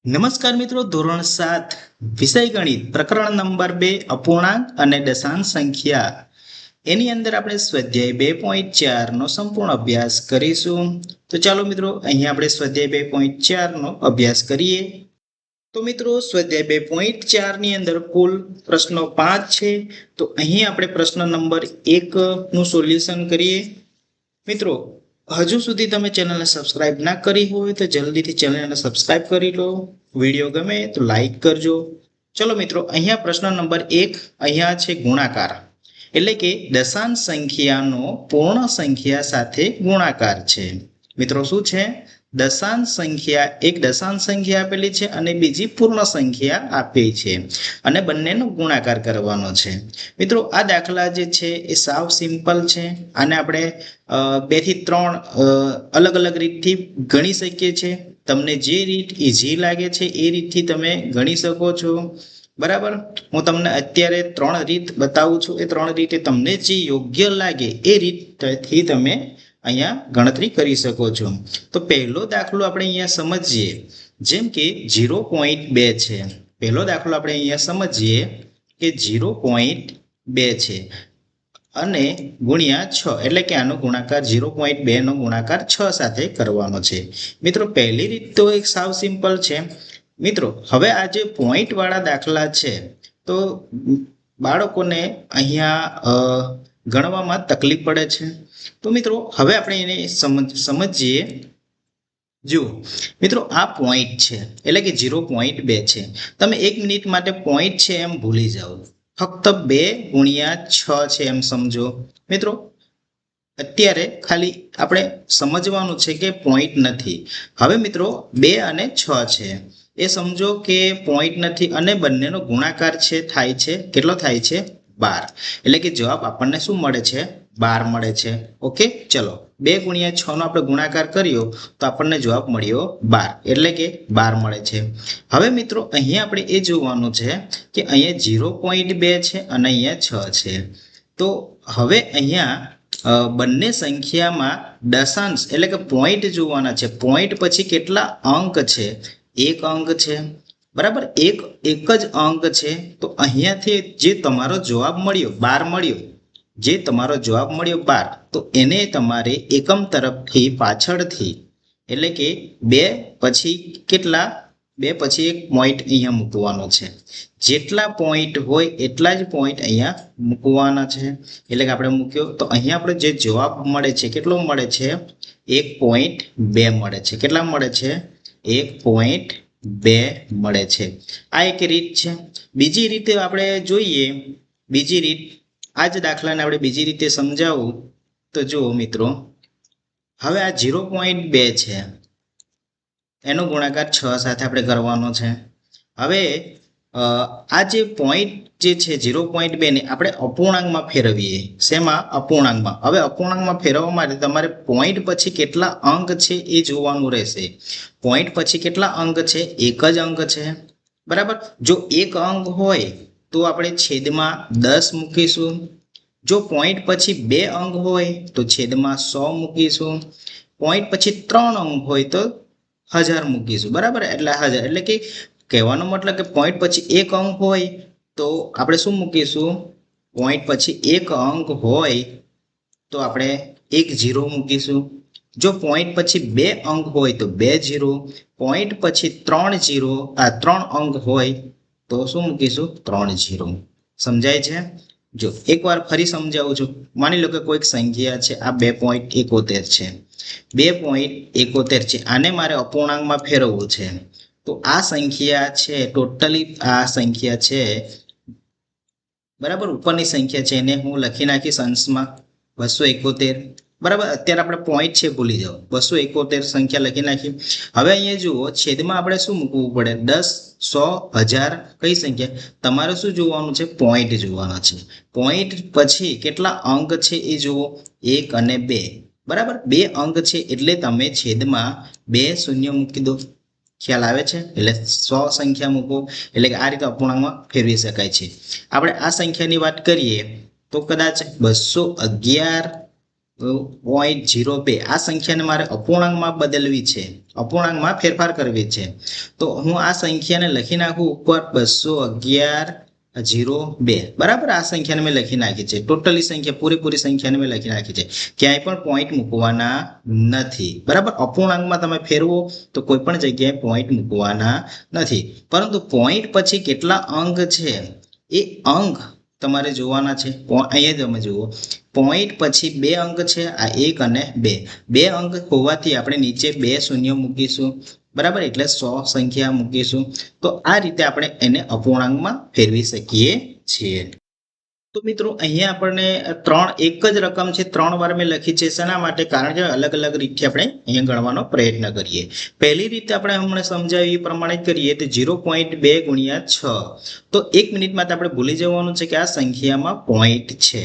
નમસ્કાર મિત્રો, ધોરણ 7 વિષય ગણિત પ્રકરણ નંબર 2 અપૂર્ણાંક અને દશાંશ સંખ્યા એની અંદર આપણે સ્વાધ્યાય 2.4 નો સંપૂર્ણ અભ્યાસ કરીશું. તો ચાલો મિત્રો, અહીંયા આપણે સ્વાધ્યાય 2.4 નો અભ્યાસ કરીએ. તો મિત્રો, સ્વાધ્યાય 2.4 ની અંદર કુલ પ્રશ્નો 5 છે. તો અહીં આપણે પ્રશ્ન નંબર 1 નું સોલ્યુશન કરીએ. મિત્રો, હજુ સુધી તમે ચેનલને સબસ્ક્રાઇબ ના કરી હોય તો જલ્દીથી ચેનલને સબસ્ક્રાઇબ કરી લો. વિડીયો ગમે તો લાઈક કરજો. ચલો મિત્રો, અહીંયા પ્રશ્ન નંબર 1 અહીંયા છે ગુણાકાર, એટલે કે દશાંશ સંખ્યાનો પૂર્ણ સંખ્યા સાથે ગુણાકાર છે. મિત્રો શું છે? દશાંશ સંખ્યા, એક દશાંશ સંખ્યા આપેલી છે અને બીજી પૂર્ણ સંખ્યા આપી છે અને બંનેનો ગુણાકાર કરવાનો છે. મિત્રો, આ દાખલા જે છે એ સાવ સિમ્પલ છે. આને આપણે 2 થી 3 અલગ અલગ રીતથી ગણી શકીએ છીએ. તમને જે રીત ઈઝી લાગે છે એ રીતથી તમે ગણી શકો છો. બરાબર, હું તમને અત્યારે 3 રીત બતાવું છું. એ 3 રીતે તમને જે યોગ્ય લાગે એ રીતથી તમે અહીંયા ગણતરી કરી શકો છો. તો પહેલો દાખલો આપણે અહીંયા સમજીએ. જેમ કે 0.2 છે. પહેલો દાખલો આપણે અહીંયા સમજીએ કે 0.2 છે અને ગુણ્યા 6, એટલે કે આનો ગુણાકાર 0.2 નો ગુણાકાર 6 સાથે કરવાનો છે. મિત્રો, પહેલી રીત તો એક સાવ સિમ્પલ છે. મિત્રો, હવે આ જે પોઈન્ટ વાળા દાખલા છે તો બાળકોને અહીંયા ગણવામાં તકલીફ પડે છે. તો મિત્રો, હવે આપણે એને સમજીએ. જુઓ મિત્રો, આ પોઈન્ટ છે એટલે કે 0.2 છે. તમે 1 મિનિટ માટે પોઈન્ટ છે એમ ભૂલી જાઓ. ફક્ત 2 ગુણ્યા 6 છે એમ સમજો. મિત્રો, અત્યારે ખાલી આપણે સમજવાનું છે કે પોઈન્ટ નથી. હવે મિત્રો, 2 અને 6 છે એ સમજો કે પોઈન્ટ નથી અને બંનેનો ગુણાકાર છે થાય છે. કેટલો થાય છે? 12. એટલે કે જવાબ આપણને શું મળે છે? 12 મળે છે. ઓકે, ચલો 2 ગુણ્યા 6 નો આપણે ગુણાકાર કર્યો તો આપણને જવાબ મળ્યો 12, એટલે કે 12 મળે છે. હવે મિત્રો, અહીંયા આપણે એ જોવાનું છે કે અહીંયા 0.2 છે અને અહીંયા 6 છે. તો હવે અહીંયા બંને સંખ્યામાં દશાંશ એટલે કે પોઈન્ટ જોવાના છે. પોઈન્ટ પછી કેટલા અંક છે? 1 અંક છે. બરાબર, એક જ અંક છે. તો અહીંયાથી જે તમારો જવાબ મળ્યો 12 મળ્યો, જે તમારો જવાબ મળ્યો 12, તો એને તમારે એકમ તરફથી પાછળથી એટલે કે 2 પછી કેટલા? 2 પછી એક પોઈન્ટ અહીંયા મૂકવાનો છે. જેટલા પોઈન્ટ હોય એટલા જ પોઈન્ટ અહીંયા મૂકવાના છે. એટલે કે આપણે મૂક્યો તો અહીંયા આપણે જે જવાબ મળે છે કેટલો મળે છે? 1.2 મળે છે. કેટલા મળે છે? 1.2 મળે છે. આ એક રીત છે. બીજી રીતે આપણે જોઈએ. બીજી રીત, આ જ દાખલાને આપણે બીજી રીતે સમજાવું તો જુઓ મિત્રો, હવે આ 0.2 છે, એનો ગુણાકાર 6 સાથે આપણે કરવાનો છે. હવે આ જે પોઈન્ટ જે છે 0.2 ને આપણે અપૂર્ણાંકમાં ફેરવીએ. શેમાં? અપૂર્ણાંકમાં. હવે અપૂર્ણાંકમાં ફેરવવા માટે તમારે પોઈન્ટ પછી કેટલા અંક છે એ જોવાનું રહેશે. પોઈન્ટ પછી કેટલા અંક છે? 1 જ અંક છે. બરાબર, જો 1 અંક હોય તો આપણે છેદમાં 10 મૂકીશું. જો પોઈન્ટ પછી 2 અંક હોય તો છેદમાં 100 મૂકીશું. પોઈન્ટ પછી 3 અંક હોય તો 1000 મૂકીશું. બરાબર, એટલે 1000. એટલે કે કહેવાનો મતલબ કે પોઈન્ટ પછી 1 અંક હોય તો આપણે શું મૂકીશું? પોઈન્ટ પછી 1 અંક હોય તો આપણે 1 0 મૂકીશું. જો પોઈન્ટ પછી 2 અંક હોય તો 2 0. પોઈન્ટ પછી 3 અંક હોય તો શું મૂકીશું? 3 0. સમજાય છે? જો એકવાર ફરી સમજાવું છું. માની લો કે કોઈક સંખ્યા છે, આ 2.71 છે. 2.71 છે. આને મારે અપૂર્ણાંકમાં ફેરવવું છે. તો આ સંખ્યા છે, ટોટલી આ સંખ્યા છે, બરાબર, ઉપરની સંખ્યા છે એને હું લખી નાખીશ અંશમાં 271. બરાબર, અત્યારે આપણે પોઈન્ટ છે ભૂલી જાઓ. 271 સંખ્યા લખી નાખી. હવે અહીંયા જુઓ, છેદમાં આપણે શું મૂકવું પડે? 10, 100, 1000. કઈ સંખ્યા? તમારે શું જોવાનું છે? પોઈન્ટ જોવાના છે. પોઈન્ટ પછી કેટલા અંક છે એ જુઓ, 1 અને 2. બરાબર, 2 અંક છે એટલે તમે છેદમાં 2 શૂન્ય મૂકી દો. ખ્યાલ આવે છે? એટલે 100 સંખ્યા મૂકો. એટલે કે આ રીતે અપૂર્ણાંકમાં ફેરવી શકાય છે. આપણે આ સંખ્યાની વાત કરીએ તો કદાચ 211 0.02 આ સંખ્યાને મારે અપૂર્ણાંકમાં બદલવી છે, અપૂર્ણાંકમાં ફેરફાર કરવી છે. તો હું આ સંખ્યાને લખી નાખું ઉપર 211.02. બરાબર. આ સંખ્યાને મેં લખી નાખી છે, ટોટલી સંખ્યા પૂરેપૂરી સંખ્યાને મેં લખી નાખી છે, ક્યાંય પણ પોઈન્ટ મૂકવાના નથી. બરાબર. અપૂર્ણાંકમાં તમે ફેરવો તો કોઈ પણ જગ્યાએ પોઈન્ટ મૂકવાના નથી, પરંતુ પોઈન્ટ પછી કેટલા અંક છે એ અંક તમારે જોવાના છે. અહીંયા તમે જુઓ, પોઈન્ટ પછી 2 અંક છે, આ 1 અને 2. 2 અંક હોવાથી આપણે નીચે 2 શૂન્ય મૂકીશું. બરાબર. એટલે 100 સંખ્યા મૂકીશું. તો આ રીતે આપણે એને અપૂર્ણાંકમાં ફેરવી શકીએ છીએ. તો મિત્રો અહીંયા આપણને એક જ રકમ છે, 3 વાર મેં લખી છે. શેના માટે? કારણ કે અલગ અલગ રીતથી આપણે અહીંયા ગણવાનો પ્રયત્ન કરીએ. પહેલી રીતે આપણે હમણાં સમજાવી એ પ્રમાણે કરીએ તો 0.2 × 6. તો 1 મિનિટ માટે આપણે ભૂલી જવાનું છે કે આ સંખ્યામાં પોઈન્ટ છે.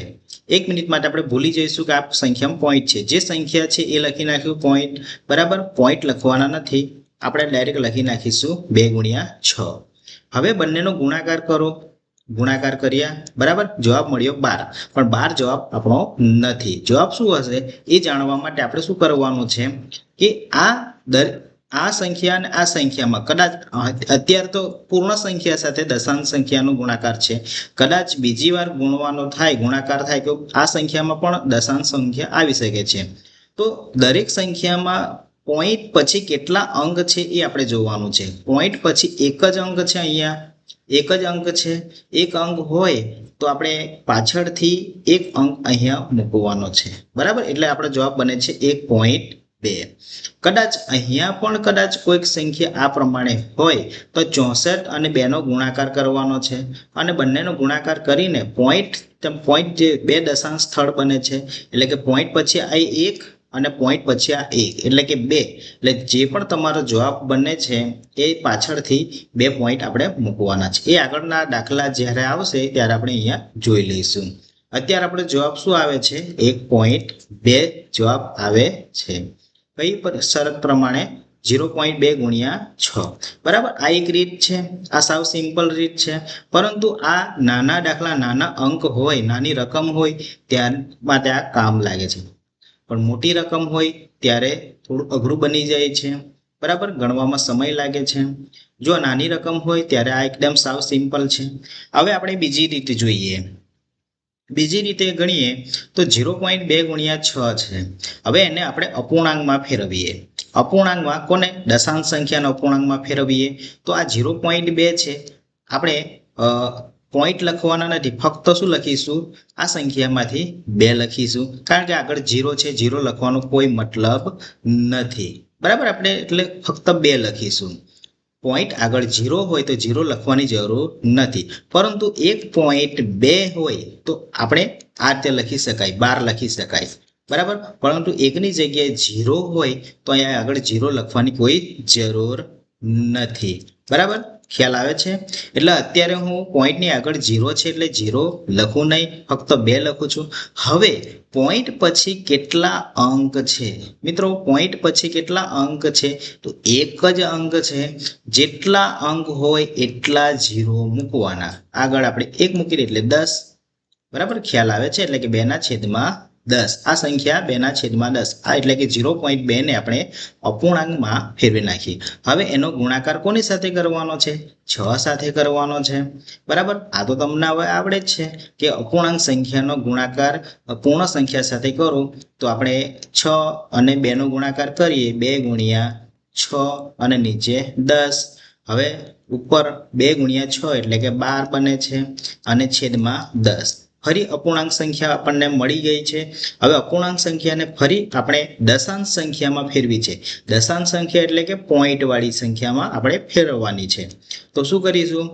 1 મિનિટ માટે આપણે ભૂલી જઈશું કે આ સંખ્યામાં પોઈન્ટ છે. જે સંખ્યા છે એ લખી નાખ્યું પોઈન્ટ. બરાબર. પોઈન્ટ લખવાના નથી, આપણે ડાયરેક્ટ લખી નાખીશું 2 × 6. હવે બંનેનો ગુણાકાર કરો. ગુણાકાર કર્યા. બરાબર. જવાબ મળ્યો 12. પણ 12 જવાબ આપણો નથી. જવાબ શું હશે એ જાણવા માટે આપણે શું કરવાનું છે કે આ સંખ્યા અને આ સંખ્યામાં કદાચ અત્યારે તો પૂર્ણ સંખ્યા સાથે દશાંશ સંખ્યાનો ગુણાકાર છે, કદાચ બીજી વાર ગુણવાનો થાય, ગુણાકાર થાય તો આ સંખ્યામાં પણ દશાંશ સંખ્યા આવી શકે છે. તો દરેક સંખ્યામાં પોઈન્ટ પછી કેટલા અંક છે એ આપણે જોવાનું છે. પોઈન્ટ પછી એક જ અંક છે, અહીંયા એક જ અંક છે. એક અંક હોય તો આપણે પાછળથી એક અંક અહીંયા મૂકવાનો છે. બરાબર. એટલે આપણો જવાબ બને છે 1.2. કદાચ અહીંયા પણ કદાચ કોઈક સંખ્યા આ પ્રમાણે હોય તો 64 અને 2 નો ગુણાકાર કરવાનો છે, અને બંનેનો ગુણાકાર કરીને પોઈન્ટ જે 2 દશાંશ સ્થળ બને છે, એટલે કે પોઈન્ટ પછી આ 1 અને પોઈન્ટ પછી આ 1 એટલે કે 2. એટલે જે પણ તમારો જવાબ બને છે એ પાછળથી 2 પોઈન્ટ આપણે મૂકવાના છે. એ આગળના દાખલા જ્યારે આવશે ત્યારે આપણે અહીંયા જોઈ લઈશું. અત્યારે આપણે જવાબ શું આવે છે? 1.2 જવાબ આવે છે. કઈ શરત પ્રમાણે? 0.2 × 6. બરાબર. આ એક રીત છે, આ સાવ સિમ્પલ રીત છે. પરંતુ આ નાના દાખલા, નાના અંક હોય, નાની રકમ હોય ત્યાર માટે આ કામ લાગે છે. પણ મોટી રકમ હોય ત્યારે થોડું અઘરું બની જાય છે. બરાબર. ગણવામાં સમય લાગે છે. જો નાની રકમ હોય ત્યારે આ એકદમ સાવ સિમ્પલ છે. હવે આપણે બીજી રીતે જોઈએ. બીજી રીતે ગણીએ તો 0.2 × 6 છે. હવે એને આપણે અપૂર્ણાંકમાં ફેરવીએ. અપૂર્ણાંકમાં કોને? દશાંશ સંખ્યાના અપૂર્ણાંકમાં ફેરવીએ. તો આ 0.2 છે, આપણે પોઈન્ટ લખવાના નથી, ફક્ત શું લખીશું? આ સંખ્યામાંથી 2 લખીશું, કારણ કે આગળ 0 છે, 0 લખવાનો કોઈ મતલબ નથી. બરાબર. આપણે એટલે ફક્ત 2 લખીશું. પોઈન્ટ આગળ 0 હોય તો 0 લખવાની જરૂર નથી, પરંતુ 1.2 હોય તો આપણે આ રીતે લખી શકાય, 12 લખી શકાય. બરાબર. પરંતુ 1 ની જગ્યાએ 0 હોય તો અહીંયા આગળ 0 લખવાની કોઈ જરૂર નથી. બરાબર. ખ્યાલ આવે છે? એટલે અત્યારે હું પોઈન્ટની આગળ 0 છે એટલે 0 લખું નહીં, ફક્ત 2 લખું છું. હવે પોઈન્ટ પછી કેટલા અંક છે મિત્રો? પોઈન્ટ પછી કેટલા અંક છે? તો એક જ અંક છે. જેટલા અંક હોય એટલા 0 મૂકવાના. આગળ આપણે 1 મૂકી એટલે 10. બરાબર. ખ્યાલ આવે છે? એટલે કે 2/10. આ સંખ્યા 2/10. આ એટલે કે 0.2 ને આપણે અપૂર્ણાંકમાં ફેરવી નાખીએ. હવે એનો ગુણાકાર કોની સાથે કરવાનો છે? 6 સાથે કરવાનો છે. બરાબર. આ તો તમને હવે આવડે જ છે કે અપૂર્ણાંક સંખ્યાનો ગુણાકાર પૂર્ણ સંખ્યા સાથે કરો તો આપણે 6 અને 2 નો ગુણાકાર કરીએ, 2 × 6 અને નીચે 10. હવે ઉપર 2 × 6 એટલે કે 12 બને છે અને છેદમાં 10. ફરી અપૂર્ણાંક સંખ્યા આપણને મળી ગઈ છે. હવે અપૂર્ણાંક સંખ્યાને ફરી આપણે દશાંશ સંખ્યામાં ફેરવી છે. દશાંશ સંખ્યા એટલે કે પોઈન્ટ વાળી સંખ્યામાં આપણે ફેરવવાની છે. તો શું કરીશું?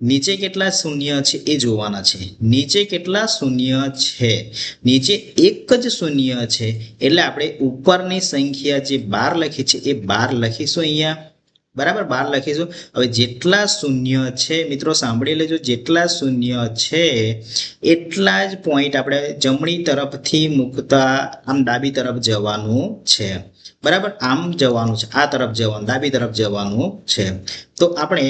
નીચે કેટલા શૂન્ય છે એ જોવાના છે. નીચે કેટલા શૂન્ય છે? નીચે એક જ શૂન્ય છે, એટલે આપણે ઉપરની સંખ્યા જે 12 લખી છે એ 12 લખીશું અહીંયા. બરાબર. 12 લખીશું. હવે જેટલા શૂન્ય છે મિત્રો સાંભળી લેજો, જેટલા શૂન્ય છે એટલા જ પોઈન્ટ આપણે જમણી તરફથી મૂકતા આમ ડાબી તરફ જવાનું છે. બરાબર, આમ જવાનું છે, આ તરફ જવાનું, ડાબી તરફ જવાનું છે. તો આપણે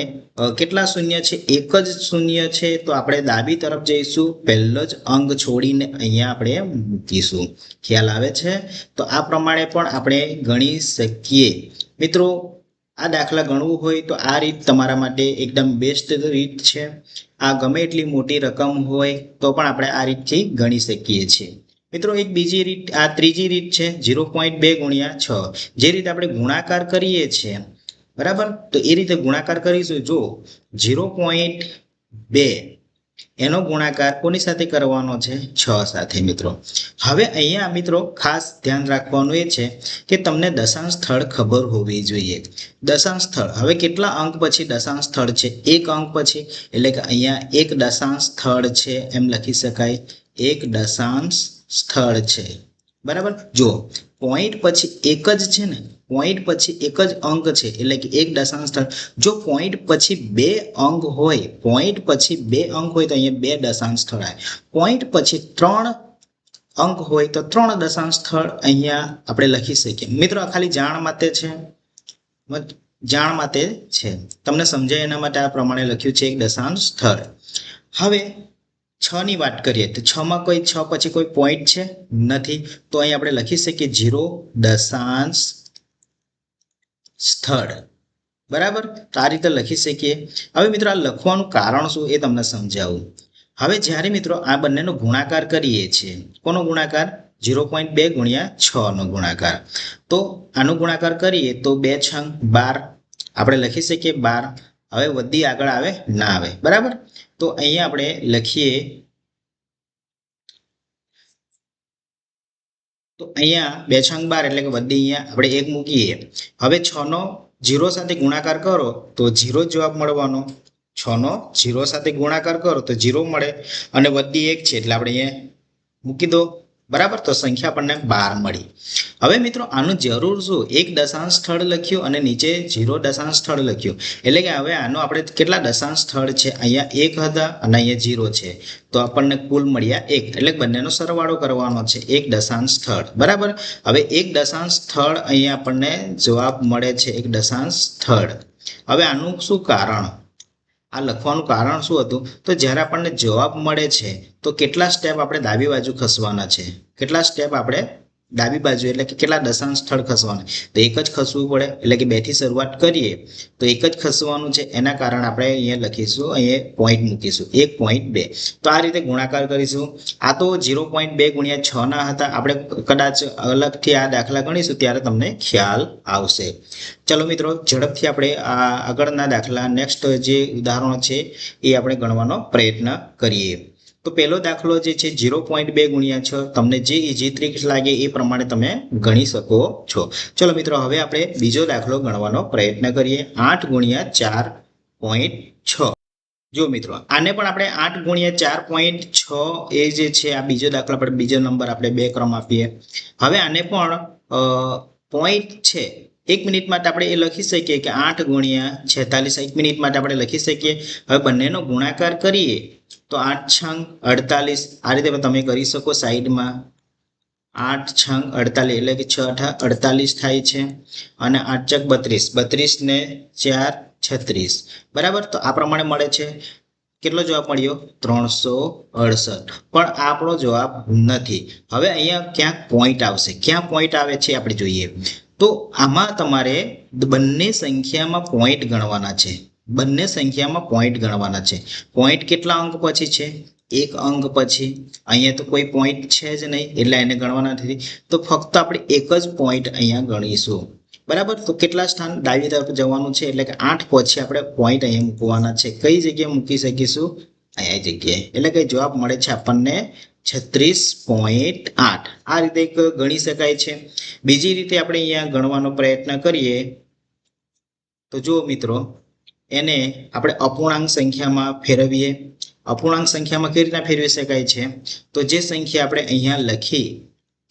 કેટલા શૂન્ય છે? એક જ શૂન્ય છે, તો આપણે ડાબી તરફ જઈશું, પહેલો જ અંક છોડીને અહીંયા આપણે મૂકીશું. ખ્યાલ આવે છે? તો આ પ્રમાણે પણ આપણે ગણી શકીએ. મિત્રો, આ દાખલા ગણવું હોય તો આ રીત તમારા માટે એકદમ બેસ્ટ રીત છે. આ ગમે એટલી મોટી રકમ હોય તો પણ આપણે આ રીતથી ગણી શકીએ છીએ. મિત્રો, એક બીજી રીત, આ ત્રીજી રીત છે 0.2 ગુણ્યા 6. જે રીતે આપણે ગુણાકાર કરીએ છીએ, બરાબર, તો એ રીતે ગુણાકાર કરીશું. જો 0.2 એનો ગુણાકાર કોની સાથે કરવાનો છે? 6 સાથે. મિત્રો, હવે અહીંયા મિત્રો ખાસ ધ્યાન રાખવાનું એ છે કે તમને દશાંશ સ્થળ ખબર હોવી જોઈએ. દશાંશ સ્થળ, હવે કેટલા અંક પછી દશાંશ સ્થળ છે? એક અંક પછી, એટલે કે અહીંયા એક દશાંશ સ્થળ છે એમ લખી શકાય. એક દશાંશ સ્થળ છે, બરાબર. જો પોઈન્ટ પછી એક જ છે ને, પોઈન્ટ પછી એક જ અંક છે, એટલે કે એક દશાંશ સ્થળ. જો પોઈન્ટ પછી બે અંક હોય, પોઈન્ટ પછી બે અંક હોય તો અહીંયા બે દશાંશ સ્થળ આવે. પોઈન્ટ પછી ત્રણ અંક હોય તો ત્રણ દશાંશ સ્થળ અહીંયા આપણે લખી શકીએ. મિત્રો, આ ખાલી જાણ માટે છે, જાણ માટે છે, તમને સમજાય એના માટે આ પ્રમાણે લખ્યું છે એક દશાંશ સ્થળ. હવે 6 ની વાત કરીએ તો 6 માં કોઈ 6 પછી કોઈ પોઈન્ટ છે નથી, તો અહીં આપણે લખી શકીએ 0 દશાંશ સ્થળ. બરાબર, તો આ રીતે લખી શકીએ. હવે મિત્રો, આ લખવાનું કારણ શું એ તમને સમજાવું. હવે જ્યારે મિત્રો આ બંનેનો ગુણાકાર કરીએ છીએ, કોનો ગુણાકાર? 0.2 ગુણ્યા 6 નો ગુણાકાર. તો આનો ગુણાકાર કરીએ તો 2 છંગ 12, આપણે લખી શકીએ 12. હવે વધી આગળ આવે ના આવે, બરાબર. તો અહીંયા આપણે લખીએ, તો અહીંયા 2 છંગ 12 એટલે કે વધી અહીંયા આપણે 1 મૂકીએ. હવે 6 નો 0 સાથે ગુણાકાર કરો તો 0 જવાબ મળવાનો. 6 નો 0 સાથે ગુણાકાર કરો તો 0 મળે, અને વધી 1 છે એટલે આપણે અહીંયા મૂકી દો, બરાબર. તો સંખ્યા આપણને 12 મળી. હવે મિત્રો, આનું જરૂર શું? એક દશાંશ સ્થળ લખ્યું અને નીચે 0 દશાંશ સ્થળ લખ્યું, એટલે કે હવે આનો આપણે કેટલા દશાંશ સ્થળ છે? અહીંયા 1 હતા અને અહીંયા 0 છે, તો આપણને કુલ મળ્યા 1, એટલે બંનેનો સરવાળો કરવાનો છે. એક દશાંશ સ્થળ, બરાબર. હવે એક દશાંશ સ્થળ અહીંયા આપણને જવાબ મળે છે, એક દશાંશ સ્થળ. હવે આનું શું કારણ? આ લખવાનું કારણ શું હતું? તો જ્યારે આપણને જવાબ મળે છે તો કેટલા સ્ટેપ આપણે ડાબી બાજુ ખસવાના છે? કેટલા સ્ટેપ આપણે ડાબી બાજુ, એટલે કે કેટલા દશાંશ સ્થળ ખસવાના? તો એક જ ખસવું પડે, એટલે કે 2 થી શરૂઆત કરીએ તો એક જ ખસવાનું છે. એના કારણે આપણે અહીંયા લખીશું, અહીંયા પોઈન્ટ મૂકીશું 1.2. તો આ રીતે ગુણાકાર કરીશું. આ તો 0.2 ગુણ્યા 6 ના હતા. આપણે કદાચ અલગથી આ દાખલા ગણીશું ત્યારે તમને ખ્યાલ આવશે. ચલો મિત્રો, ઝડપથી આપણે આ આગળના દાખલા, નેક્સ્ટ જે ઉદાહરણો છે એ આપણે ગણવાનો પ્રયત્ન કરીએ. તો પહેલો દાખલો જે છે 0.2 ગુણ્યા 6, તમને જે ઈઝી ટ્રીક લાગે એ પ્રમાણે તમે ગણી શકો છો. ચલો મિત્રો, હવે આપણે બીજો દાખલો ગણવાનો પ્રયત્ન કરીએ. 8 ગુણ્યા 4.6. જો મિત્રો, આને પણ આપણે 8 ગુણ્યા 4.6 એ જે છે આ બીજો દાખલો, આપણે બીજો નંબર આપણે 2 ક્રમ આપીએ. હવે આને પણ પોઈન્ટ છે, 1 મિનિટ માટે આપણે એ લખી શકીએ કે 8 ગુણ્યા 46. 1 મિનિટ માટે આપણે લખી શકીએ. હવે બંનેનો ગુણાકાર કરીએ તો 8 છંગ 48, આ રીતે તમે કરી શકો સાઈડમાં. 8 છંગ 48 એટલે કે 6 × 8 48 થાય છે, અને 8 ચોક 32, 32 ને 4 36, બરાબર. તો આ પ્રમાણે મળે છે. કેટલો જવાબ મળ્યો? 368. પણ આ આપણો જવાબ નથી. હવે અહીંયા ક્યાંક પોઈન્ટ આવશે. ક્યાં પોઈન્ટ આવે છે આપણે જોઈએ. તો આમાં તમારે બંને સંખ્યામાં પોઈન્ટ ગણવાના છે. બંને સંખ્યામાં પોઈન્ટ ગણવાના છે. પોઈન્ટ કેટલા અંક પછી છે? 1 અંક પછી. અહીંયા તો કોઈ પોઈન્ટ છે જ નહીં, એટલે એને ગણવાના નથી. તો ફક્ત આપણે એક જ પોઈન્ટ અહીંયા ગણીશું, બરાબર. તો કેટલા સ્થાન ડાબી તરફ જવાનું છે, એટલે કે 8 પછી આપણે પોઈન્ટ અહીંયા મૂકવાના છે. કઈ જગ્યાએ મૂકી શકીશું? અહીંયા જગ્યાએ. એટલે કે જવાબ મળે છે આપણને 36.8. આ રીતે ગણી શકાય છે. બીજી રીતે આપણે અહીંયા ગણવાનો પ્રયત્ન કરીએ તો જો મિત્રો, એને આપણે અપૂર્ણાંક સંખ્યામાં ફેરવીએ. અપૂર્ણાંક સંખ્યામાં કેવી રીતના ફેરવી શકાય છે? તો જે સંખ્યા આપણે અહીંયા લખી,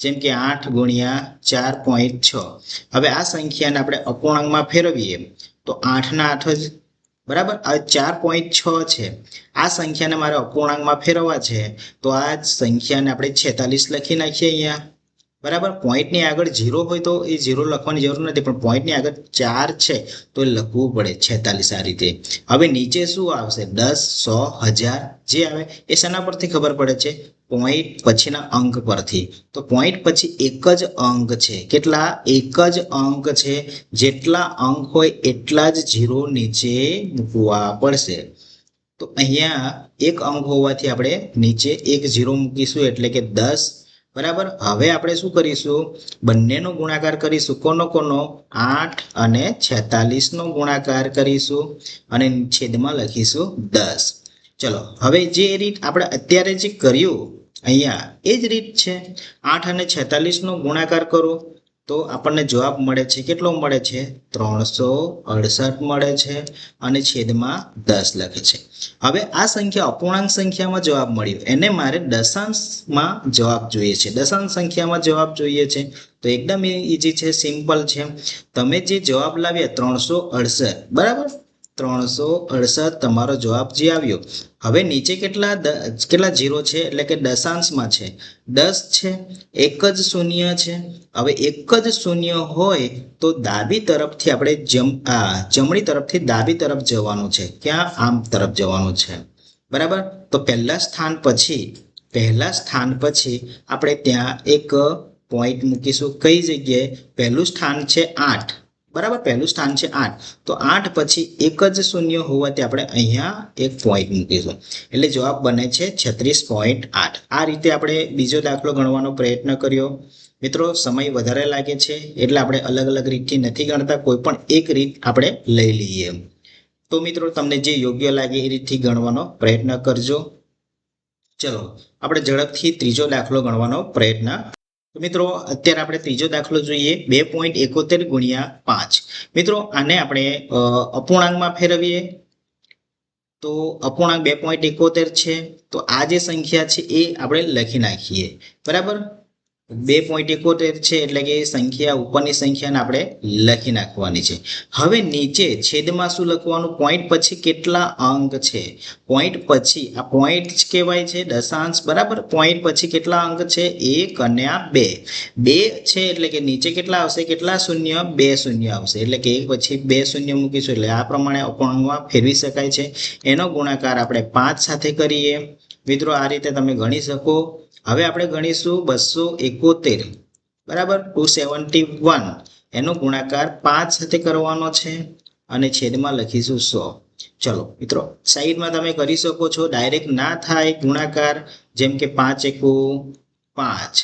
જેમ કે 8 ગુણ્યા 4.6, હવે આ સંખ્યાને આપણે અપૂર્ણાંકમાં ફેરવીએ તો 8 ના 8 જ, બરાબર. હવે 4.6 છે, આ સંખ્યાને મારે અપૂર્ણાંકમાં ફેરવવા છે, તો આ સંખ્યાને આપણે 46 લખી નાખીએ અહીંયા, બરાબર. પોઈન્ટની આગળ 0 હોય તો એ 0 લખવાની જરૂર નથી, પણ પોઈન્ટની આગળ 4 છે તો એ લખવું પડે 46 આ રીતે. હવે નીચે શું આવશે? 10, 100, 1000 જે આવે એ શેના પરથી ખબર પડે છે? પોઈન્ટ પછીના અંક પરથી. તો પોઈન્ટ પછી એક જ અંક છે. કેટલા? એક જ અંક છે. જેટલા અંક હોય એટલા જ 0 નીચે મૂકવા પડશે. તો અહીંયા એક અંક હોવાથી આપણે નીચે એક 0 મૂકીશું એટલે કે 10. બરાબર. હવે આપણે શું કરીશું? બંનેનો ગુણાકાર કરીશું. કોનો? 8 અને 46 નો ગુણાકાર કરીશું અને છેદમાં લખીશું 10. ચલો, હવે જે રીત આપણે અત્યારે જે કર્યું અહીંયા એ જ રીત છે. 8 અને 46 નો ગુણાકાર કરો તો આપણને જવાબ મળે છે. કેટલો મળે છે? 368 મળે છે અને છેદમાં 10 લખે છે. હવે આ સંખ્યા અપૂર્ણાંક સંખ્યામાં જવાબ મળ્યો, એને મારે દશાંશમાં જવાબ જોઈએ છે. દશાંશ સંખ્યામાં જવાબ જોઈએ છે તો એકદમ ઈઝી છે, સિમ્પલ છે. તમે જે જવાબ લાવ્યા 368, બરાબર, 368 તમારો જવાબ જે આવ્યો. હવે નીચે કેટલા 0 છે? એટલે કે દશાંશમાં છે 10 છે, એક જ શૂન્ય છે. હવે એક જ શૂન્ય હોય તો ડાબી તરફથી આપણે જમણી તરફથી ડાબી તરફ જવાનું છે. ક્યાં? આમ તરફ જવાનું છે. બરાબર. તો પહેલા સ્થાન પછી આપણે ત્યાં એક પોઈન્ટ મૂકીશું. કઈ જગ્યાએ? પહેલું સ્થાન છે 8. બરાબર. પહેલું સ્થાન છે 8. તો 8 પછી એક જ શૂન્ય હોવાથી આપણે અહીંયા એક પોઈન્ટ મૂકીશું. એટલે જવાબ બને છે 36.8. આ રીતે આપણે બીજો દાખલો ગણવાનો પ્રયત્ન કર્યો. મિત્રો, સમય વધારે લાગે છે એટલે આપણે અલગ અલગ રીતથી નથી ગણતા, કોઈ પણ એક રીત આપણે લઈ લઈએ. તો મિત્રો, તમને જે યોગ્ય લાગે એ રીતથી ગણવાનો પ્રયત્ન કરજો. ચલો, આપણે ઝડપથી ત્રીજો દાખલો ગણવાનો પ્રયત્ન. તો મિત્રો, અત્યારે આપણે ત્રીજો દાખલો જોઈએ. 2.71 ગુણ્યા 5. મિત્રો, આને આપણે અપૂર્ણાંકમાં ફેરવીએ તો અપૂર્ણાંક 2.71 છે. તો આ જે સંખ્યા છે એ આપણે લખી નાખીએ. બરાબર. 2.71 છે એટલે કે સંખ્યા ઉપરની સંખ્યાને આપણે લખી નાખવાની છે. હવે નીચે છેદમાં શું લખવાનું? પોઈન્ટ પછી કેટલા અંક છે? પોઈન્ટ પછી આ પોઈન્ટ કહેવાય છે દશાંશ. બરાબર. પોઈન્ટ પછી કેટલા અંક છે? 1 અને આ 2 છે એટલે કે નીચે કેટલા આવશે? કેટલા શૂન્ય? 2 શૂન્ય આવશે. એટલે કે 1 પછી 2 શૂન્ય મૂકીશું એટલે આ પ્રમાણે અપૂર્ણાંકમાં ફેરવી શકાય છે. એનો ગુણાકાર આપણે 5 સાથે કરીએ. મિત્રો, આ રીતે તમે ગણી શકો. હવે આપણે ગણીશું 271. બરાબર. 271 એનો ગુણાકાર 5 સાથે કરવાનો છે અને છેદમાં લખીશું 100. ચલો મિત્રો, સાઈડમાં તમે કરી શકો છો. ડાયરેક્ટ ના થાય ગુણાકાર, જેમ કે 5 એકુ 5.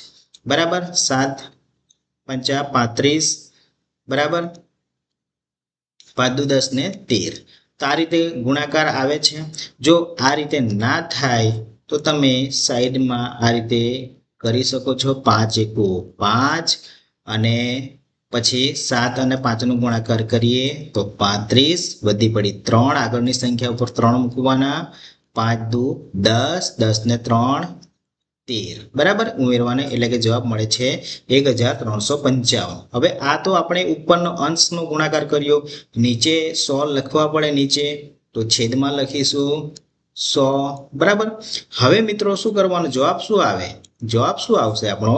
બરાબર. 7 પંચા 35. બરાબર. 5 દુ 10 ને 13. તો આ રીતે ગુણાકાર આવે છે. જો આ રીતે ના થાય તો તમે સાઈડમાં આ રીતે કરી શકો છો. 5 એકુ 5 અને પછી 7 અને 5 નો ગુણાકાર કરીએ તો 35. વધી પડી 3. આગળની સંખ્યા ઉપર 3 મૂકવાના. 5 દુ 10, 10 ને 3 13. બરાબર. ઉમેરવાને એટલે કે જવાબ મળે છે 1355. હવે આ તો આપણે ઉપરનો અંશનો ગુણાકાર કર્યો. નીચે 100 લખવા પડે નીચે, તો છેદમાં લખીશું 100. બરાબર. હવે મિત્રો શું કરવાનું? જવાબ શું આવે? જવાબ શું આવશે આપણો?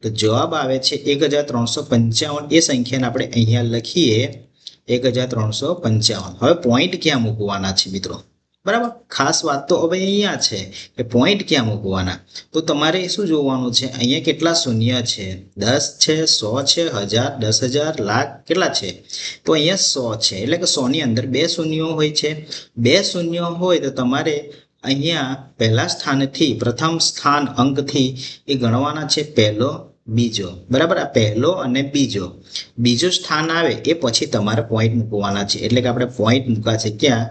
તો જવાબ આવે છે 1355. એ સંખ્યાને આપણે અહીંયા લખીએ 1355. હવે પોઈન્ટ ક્યાં મૂકવાના છે મિત્રો? બરાબર. ખાસ વાત તો હવે અહીંયા છે કે પોઈન્ટ ક્યાં મૂકવાના. તો તમારે શું જોવાનું છે? અહીંયા કેટલા શૂન્ય છે? 10 છે, 100 છે, 1000, 10,000, લાખ, કેટલા છે? તો અહીંયા 100 છે એટલે કે 100 ની અંદર 2 શૂન્યો હોય છે. 2 શૂન્યો હોય તો તમારે અહીંયા પહેલા સ્થાનથી પ્રથમ સ્થાન અંકથી એ ગણવાના છે. પહેલો, બીજો. બરાબર. આ પહેલો અને બીજો સ્થાન આવે એ પછી તમારે પોઈન્ટ મૂકવાના છે. એટલે કે આપણે પોઈન્ટ મૂકાશે ક્યાં?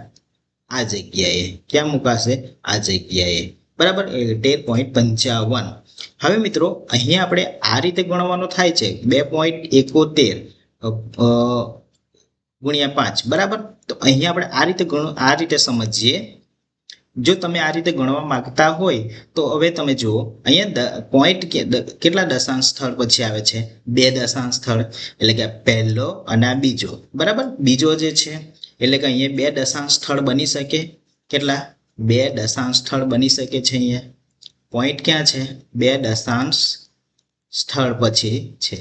આ જગ્યાએ. ક્યાં મુકાશે? આ જગ્યાએ. બરાબર. 13.55. હવે મિત્રો, અહીંયા આપણે આ રીતે ગણવાનું થાય છે. 2.71 ગુણ્યા 5. બરાબર. તો અહીંયા આપણે આ રીતે સમજીએ. જો તમે આ રીતે ગણવા માંગતા હોય તો હવે તમે જુઓ, અહીંયા પોઈન્ટ કેટલા દશાંશ સ્થળ પછી આવે છે? 2 દશાંશ સ્થળ. એટલે કે પહેલો અને આ બીજો. બરાબર. બીજો જે છે એટલે કે અહીંયા 2 દશાંશ સ્થળ બની શકે. કેટલા? 2 દશાંશ સ્થળ બની શકે છે. અહીંયા પોઈન્ટ ક્યાં છે? 2 દશાંશ સ્થળ પછી છે,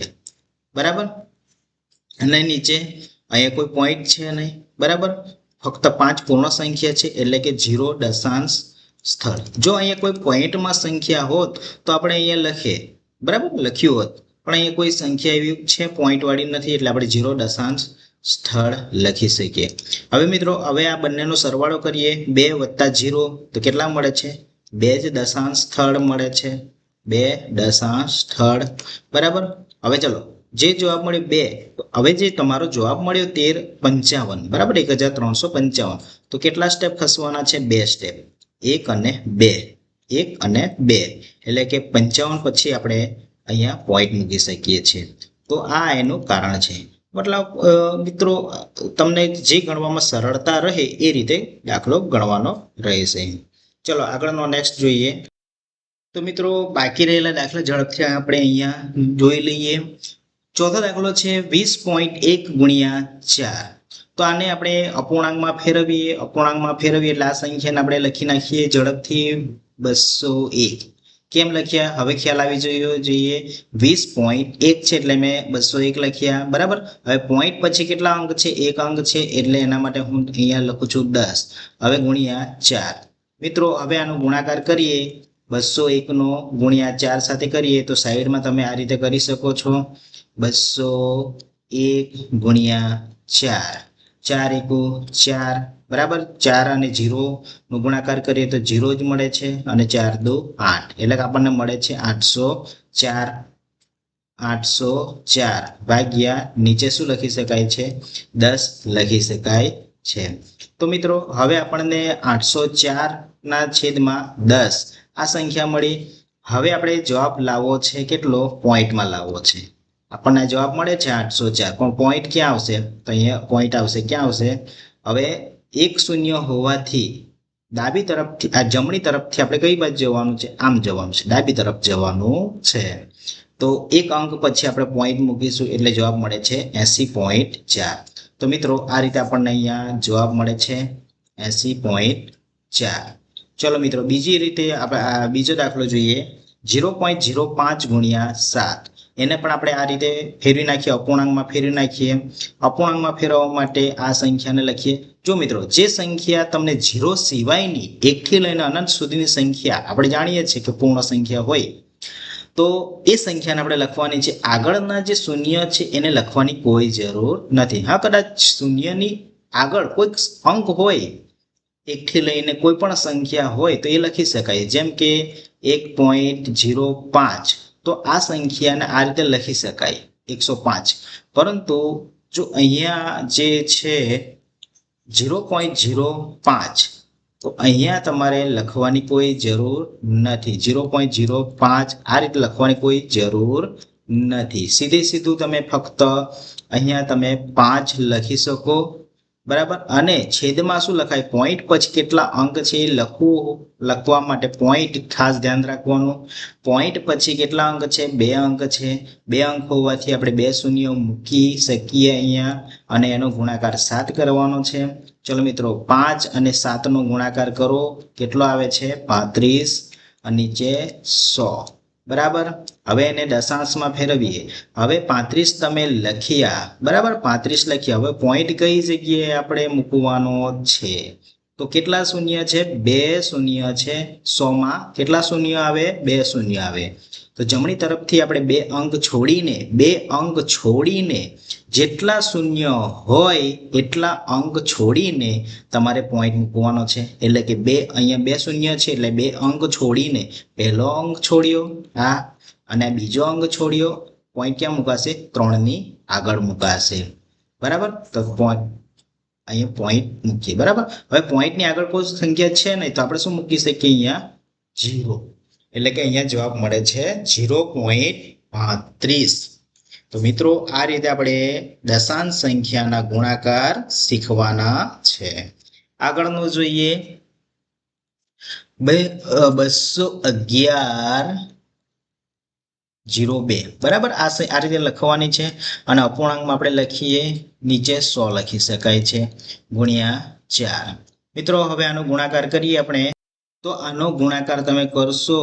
બરાબર. અને નીચે અહીંયા કોઈ પોઈન્ટ છે નહીં, બરાબર. ફક્ત 5 પૂર્ણ સંખ્યા છે એટલે કે 0 દશાંશ સ્થળ. જો અહીંયા કોઈ પોઈન્ટમાં સંખ્યા હોત તો આપણે અહીંયા લખીએ, બરાબર, લખ્યું હોત, પણ અહીંયા કોઈ સંખ્યા એવી છે પોઈન્ટ વાળી નથી એટલે આપણે 0 દશાંશ સ્થળ લખી શકીએ. હવે મિત્રો હવે આ બંનેનો સરવાળો કરીએ, 2 + 0 તો કેટલા મળે છે? 2 જ દશાંશ સ્થળ મળે છે, 2 દશાંશ સ્થળ, બરાબર. હવે ચલો જે જવાબ મળ્યો 2, હવે જે તમારો જવાબ મળ્યો 1355, બરાબર, 1355, તો કેટલા સ્ટેપ ખસવાના છે? 2 સ્ટેપ, 1 અને 2, 1 અને 2, એટલે કે 55 પછી આપણે અહીંયા પોઈન્ટ મૂકી શકીએ છીએ. તો આ એનું કારણ છે. મતલબ મિત્રો તમને જે ગણવામાં સરળતા રહે એ રીતે દાખલો ગણવાનો રહેશે. ચલો આગળનો નેક્સ્ટ જોઈએ. તો મિત્રો બાકી રહેલા દાખલા ઝડપથી આપણે અહીંયા જોઈ લઈએ. ચોથો દાખલો છે 20.1 × 4. તો આને આપણે અપૂર્ણાંકમાં ફેરવીએ, એટલે આ સંખ્યાને આપણે લખી નાખીએ ઝડપથી 201. કેમ લખ્યા? હવે ખ્યાલ આવી જોઈએ. 20.1 છે એટલે મેં 201 લખ્યા, બરાબર. હવે પોઈન્ટ પછી કેટલા અંક છે? 1 અંક છે એટલે એના માટે હું અહીંયા લખું છું 10. હવે ગુણ્યા 4. મિત્રો હવે આનો ગુણાકાર કરીએ, 201 નો ગુણ્યા 4 સાથે કરીએ તો સાઈડમાં તમે આ રીતે કરી શકો છો. 201 ગુણ્યા 4, 4 × 4, બરાબર. 4 અને 0 નો ગુણાકાર કરીએ તો 0 જ મળે છે અને 4 × 2 = 8, એટલે કે આપણને મળે છે 804. 804 ભાગ્યા નીચે શું લખી શકાય છે? 10 લખી શકાય છે. તો મિત્રો હવે આપણને 804 ના છેદમાં 10 આ સંખ્યા મળી. હવે આપણે જવાબ લાવવો છે કેટલો? પોઈન્ટમાં લાવવો છે. આપણને જવાબ મળે છે 804, પણ પોઈન્ટ ક્યાં આવશે? તો અહીંયા પોઈન્ટ આવશે, ક્યાં આવશે? હવે 1 0 હોવાથી ડાબી તરફથી આ જમણી તરફથી આપણે કઈ બાજુ જવાનું છે? આમ જવાનું છે, ડાબી તરફ જવાનું છે. તો 1 અંક પછી આપણે પોઈન્ટ મૂકીશું એટલે જવાબ મળે છે 80.4. તો મિત્રો આ રીતે આપણને અહીંયા જવાબ મળે છે 80.4. ચલો મિત્રો બીજી રીતે આપણે બીજો દાખલો જોઈએ. 0.05 × 7. એને પણ આપણે આ રીતે ફેરવી નાખીએ, અપૂર્ણાંકમાં ફેરવી નાખીએ. અપૂર્ણાંકમાં ફેરવવા માટે આ સંખ્યાને લખીએ. જો મિત્રો જે સંખ્યા તમને 0 સિવાયની 1 થી લઈને અનંત સુધીની સંખ્યા આપણે જાણીએ છીએ કે પૂર્ણ સંખ્યા હોય, તો એ સંખ્યાને આપણે લખવાની છે. આગળના જે શૂન્ય છે એને લખવાની કોઈ જરૂર નથી. હા, કદાચ શૂન્યની આગળ કોઈક અંક હોય, 1 થી લઈને કોઈ પણ સંખ્યા હોય તો એ લખી શકાય, જેમ કે 1.05, તો આ સંખ્યાને આ રીતે લખી શકાય 105. પરંતુ જો અહીંયા જે છે 0.05, તો અહીંયા તમારે લખવાની કોઈ જરૂર નથી. 0.05 આ રીતે લખવાની કોઈ જરૂર નથી. સીધું તમે ફક્ત અહીંયા તમે 5 લખી શકો, બરાબર. અને છેદમાં શું લખાય? પોઈન્ટ પછી કેટલા અંક છે એ લખવા માટે પોઈન્ટ ખાસ ધ્યાન રાખવાનું. પોઈન્ટ પછી કેટલા અંક છે? 2 અંક છે. 2 અંક હોવાથી આપણે 2 શૂન્ય મૂકી શકીએ અહીંયા અને એનો ગુણાકાર 7 કરવાનો છે. ચલો મિત્રો 5 અને 7 નો ગુણાકાર કરો, કેટલો આવે છે? 35 અને નીચે 100, બરાબર. હવે એને દશાંશમાં ફેરવીએ. હવે 35 તમે લખ્યા, બરાબર, 35 લખ્યા. હવે પોઈન્ટ કઈ જગ્યાએ આપણે મૂકવાનો છે? તો કેટલા શૂન્ય છે? 2 શૂન્ય છે. 100 માં કેટલા શૂન્ય આવે? 2 શૂન્ય આવે. તો જમણી તરફથી આપણે 2 અંક છોડીને જેટલા શૂન્ય હોય એટલા અંક છોડીને તમારે પોઈન્ટ મૂકવાનો છે. એટલે કે અહીંયા 2 શૂન્ય છે એટલે 2 અંક છોડીને પહેલો અંક છોડ્યો, હા, અને બીજો અંક છોડ્યો. પોઈન્ટ ક્યાં મુકાશે? 3 ની આગળ મુકાશે, બરાબર. તો અહીંયા પોઈન્ટ મૂકીએ, બરાબર. હવે પોઈન્ટની આગળ કોઈ સંખ્યા છે નહીં તો આપણે શું મૂકી શકીએ? અહીંયા 0, એટલે કે અહીંયા જવાબ મળે છે 0.35. તો મિત્રો આ રીતે આપણે દશાંશ સંખ્યાના ગુણાકાર શીખવાના છે. આગળનું જોઈએ 211.02, બરાબર. આ રીતે લખવાની છે અને અપૂર્ણાંકમાં આપણે લખીએ, નીચે 100 લખી શકાય છે, ગુણ્યા 4. મિત્રો હવે આનો ગુણાકાર કરીએ આપણે. તો આનો ગુણાકાર તમે કરશો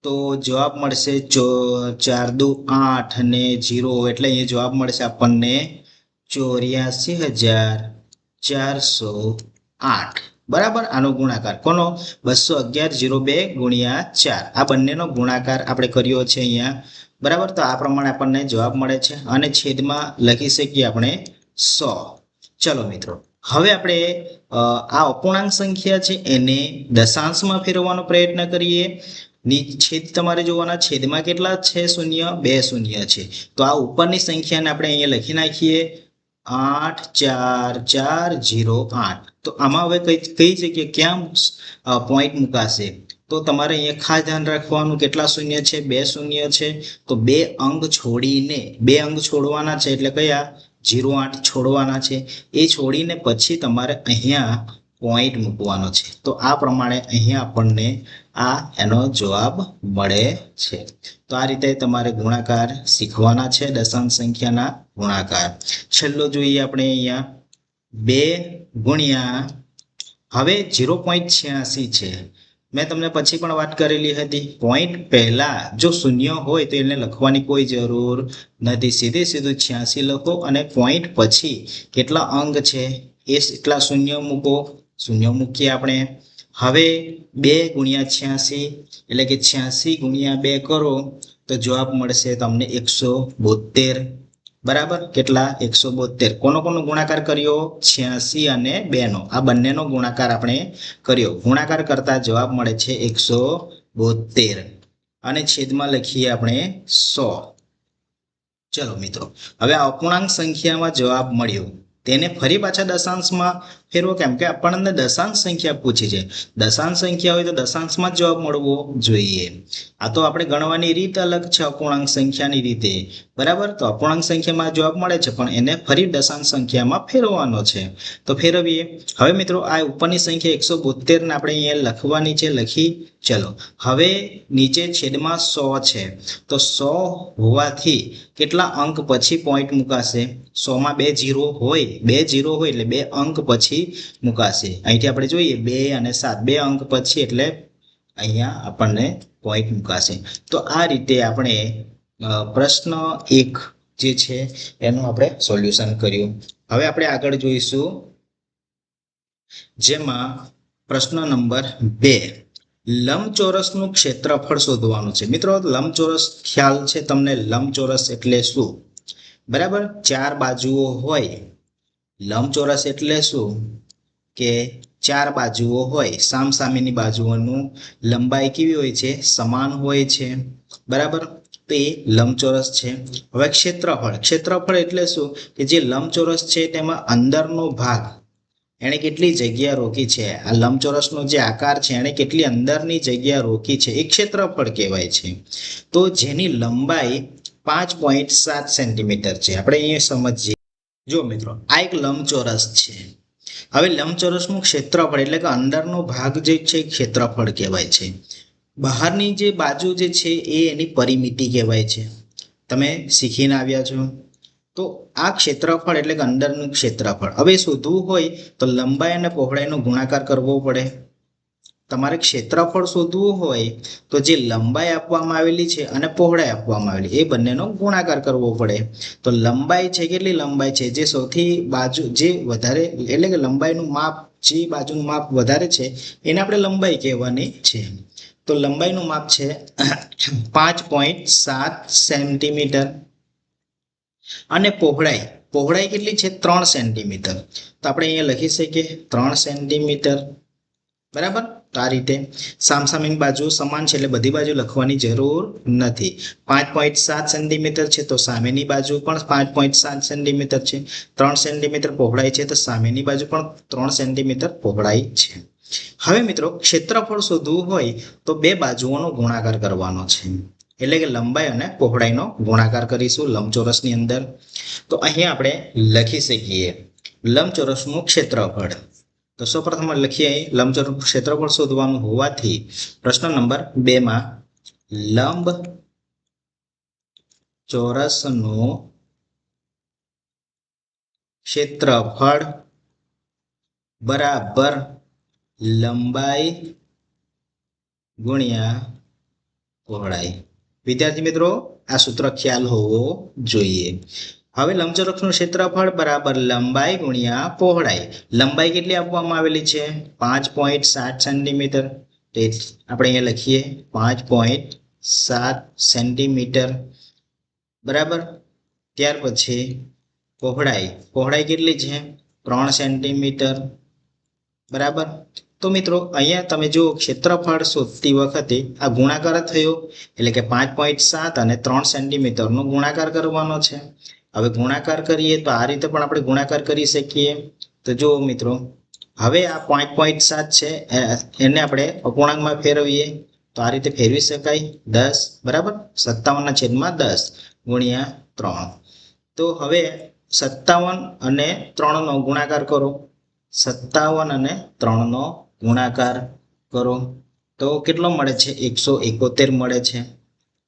તો જવાબ મળશે 4 દુ 8 અને 0 એટલે અહીંયા જવાબ મળશે આપણને 84,408. બરાબર. આનો ગુણાકાર કોનો 211,02 ગુણ્યા 4 આ બંનેનો ગુણાકાર આપણે કર્યો છે અહીંયા. બરાબર. તો આ પ્રમાણે આપણને જવાબ મળે છે અને છેદમાં લખી શકીએ આપણે 100. ચલો મિત્રો, હવે આપણે આ અપૂર્ણાંક સંખ્યા છે એને દશાંશમાં ફેરવવાનો પ્રયત્ન કરીએ. છેદ તમારે જોવાના, છેદમાં કેટલા છે? શૂન્ય, 2 શૂન્ય છે. તો આ ઉપરની સંખ્યાને આપણે અહીંયા લખી નાખીએ 84408. તો આમાં હવે કઈ જગ્યાએ ક્યાં પોઈન્ટ મુકાશે? તો તમારે અહીંયા ખાસ ધ્યાન રાખવાનું કેટલા શૂન્ય છે? 2 શૂન્ય છે. તો 2 અંક છોડીને 2 અંક છોડવાના છે એટલે કયા? 08 છોડવાના છે. એ છોડીને પછી તમારે અહીંયા પોઈન્ટ મૂકવાનો છે. તો આ પ્રમાણે અહીંયા આપણને એનો જવાબ મળે છે. તો આ રીતે તમારે ગુણાકાર શીખવાના છે, દશાંશ સંખ્યાના ગુણાકાર. છેલ્લો જોઈએ આપણે અહીંયા 2 ગુણ્યા, હવે 0.86 છે. મેં તમને પછી પણ વાત કરેલી હતી, પોઈન્ટ પહેલા જો શૂન્ય હોય તો એને લખવાની કોઈ જરૂર નથી. સીધું 86 લખો અને પોઈન્ટ પછી કેટલા અંક છે એ એટલા શૂન્ય મૂકો. શૂન્ય મૂકીએ આપણે. હવે 2 ગુણ્યા 86 એટલે કે 86 ગુણ્યા 2 કરો તો જવાબ મળશે તમને 172. બરાબર. કેટલા? 172. કોનો ગુણાકાર કર્યો? 86 અને 2 નો. આ બંનેનો ગુણાકાર આપણે કર્યો. ગુણાકાર કરતા જવાબ મળે છે 172 અને છેદમાં લખીએ આપણે 100. ચલો મિત્રો, હવે આ અપૂર્ણાંક સંખ્યામાં જવાબ મળ્યો તેને ફરી પાછા દશાંશમાં ફેરવો, કેમ કે આપણને દશાંશ સંખ્યા પૂછી છે. દશાંશ સંખ્યા હોય તો દશાંશમાં જ જવાબ મળવો જોઈએ. આ તો આપણે ગણવાની રીત અલગ છે અપૂર્ણાંક સંખ્યાની રીતે. બરાબર. તો અપૂર્ણાંક સંખ્યામાં જવાબ મળે છે પણ એને ફરી દશાંશ સંખ્યામાં ફેરવવાનો છે. તો ફેરવીએ. હવે મિત્રો આ ઉપરની સંખ્યા 172 ને આપણે અહીંયા લખવાની છે. લખી. ચલો, હવે નીચે છેદમાં 100 છે. તો 100 હોવાથી કેટલા અંક પછી પોઈન્ટ મુકાશે? 100 માં 2 0 હોય, 2 0 હોય એટલે 2 અંક પછી મુકાશે. અહીંથી આપણે જોઈએ 2 અને 7, 2 અંક પછી એટલે અહીંયા આપણને પોઈન્ટ મુકાશે. તો આ રીતે આપણે પ્રશ્ન 1 જે છે એનું આપણે સોલ્યુશન કર્યું. હવે આપણે આગળ જોઈશું, જેમાં પ્રશ્ન નંબર 2 લંબચોરસનું ક્ષેત્રફળ શોધવાનું છે. મિત્રો, લંબચોરસ ખ્યાલ છે તમને? લંબચોરસ એટલે શું? બરાબર. 4 બાજુઓ હોય. લંબચોરસ એટલે શું કે 4 બાજુઓ હોય, સામસામેની બાજુઓનું લંબાઈ કેવી હોય છે? સમાન હોય છે. બરાબર. તો એ લંબચોરસ છે. હવે ક્ષેત્રફળ એટલે શું કે જે લંબચોરસ છે તેમાં અંદરનો ભાગ એણે કેટલી જગ્યા રોકી છે? આ લંબચોરસનો જે આકાર છે એણે કેટલી અંદરની જગ્યા રોકી છે એ ક્ષેત્રફળ કહેવાય છે. તો જેની લંબાઈ 5.7 સેન્ટીમીટર છે. આપણે અહીંયા સમજીએ. જો મિત્રો, આ એક લંબચોરસ છે. હવે લંબચોરસનું ક્ષેત્રફળ એટલે કે અંદરનો ભાગ જે છે ક્ષેત્રફળ કહેવાય છે. બહારની જે બાજુ જે છે એ એની પરિમિતિ કહેવાય છે. તમે શીખીને આવ્યા છો. તો આ ક્ષેત્રફળ એટલે કે અંદરનું ક્ષેત્રફળ. હવે શોધવું હોય તો લંબાઈ અને પહોળાઈનો ગુણાકાર કરવો પડે. તમારે ક્ષેત્રફળ શોધવું હોય તો જે લંબાઈ આપવામાં આવેલી છે અને પહોળાઈ આપવામાં આવેલી એ બંનેનો ગુણાકાર કરવો પડે. તો લંબાઈ છે, કેટલી લંબાઈ છે? જે સૌથી બાજુ જે વધારે એટલે કે લંબાઈનું માપ, જે બાજુનું માપ વધારે છે એને આપણે લંબાઈ કહેવાની છે. તો લંબાઈનું માપ છે 5.7 સેન્ટીમીટર અને પહોળાઈ કેટલી છે? 3 સેન્ટીમીટર. તો આપણે અહીંયા લખી શકીએ 3 સેન્ટીમીટર. બરાબર. તો આ રીતે સામસામેની બાજુ સમાન છે એટલે બધી બાજુ લખવાની જરૂર નથી. 5.7 સેન્ટીમીટર છે તો સામેની બાજુ પણ 5.7 સેન્ટીમીટર છે. 3 સેન્ટીમીટર પહોળાઈ છે તો સામેની બાજુ પણ 3 સેન્ટીમીટર પહોળાઈ છે. હવે મિત્રો, ક્ષેત્રફળ શોધવું હોય તો બે બાજુઓનો ગુણાકાર કરવાનો છે. એટલે કે લંબાઈ અને પહોળાઈનો ગુણાકાર કરીશું લંબચોરસની અંદર. તો અહીંયા આપણે લખી શકીએ લંબચોરસનું ક્ષેત્રફળ. તો સૌપ્રથમ લખીએ લંબચોરસ ક્ષેત્રફળ શોધવાનું હોવાથી પ્રશ્ન નંબર 2 માં લંબચોરસનું ક્ષેત્રફળ બરાબર લંબાઈ ગુણ્યા પહોળાઈ। વિદ્યાર્થી મિત્રો, આ સૂત્ર ખ્યાલ હોવો જોઈએ। હવે લંબચોરસનું ક્ષેત્રફળ બરાબર લંબાઈ ગુણ્યા પહોળાઈ। લંબાઈ કેટલી આપવામાં આવેલી છે? 5.7 સેન્ટીમીટર। તો આપણે અહીંયા લખીએ 5.7 સેન્ટીમીટર બરાબર। ત્યાર પછી પહોળાઈ કેટલી છે? 3 સેન્ટીમીટર બરાબર। તો મિત્રો અહીંયા તમે જો ક્ષેત્રફળ શોધતી વખતે આ ગુણાકાર થયો, એટલે કે 5.7 અને 3 સેન્ટીમીટરનો ગુણાકાર કરવાનો છે। હવે ગુણાકાર કરીએ તો આ રીતે પણ આપણે ગુણાકાર કરી શકીએ। તો જુઓ મિત્રો, હવે આ 5.7 છે એને આપણે અપૂર્ણાંકમાં ફેરવીએ તો આ રીતે ફેરવી શકાય 10 બરાબર। 57/10 ગુણ્યા 3। તો હવે 57 અને 3 નો ગુણાકાર કરો। 57 અને 3 નો ગુણાકાર કરો તો કેટલો મળે છે? 171 મળે છે।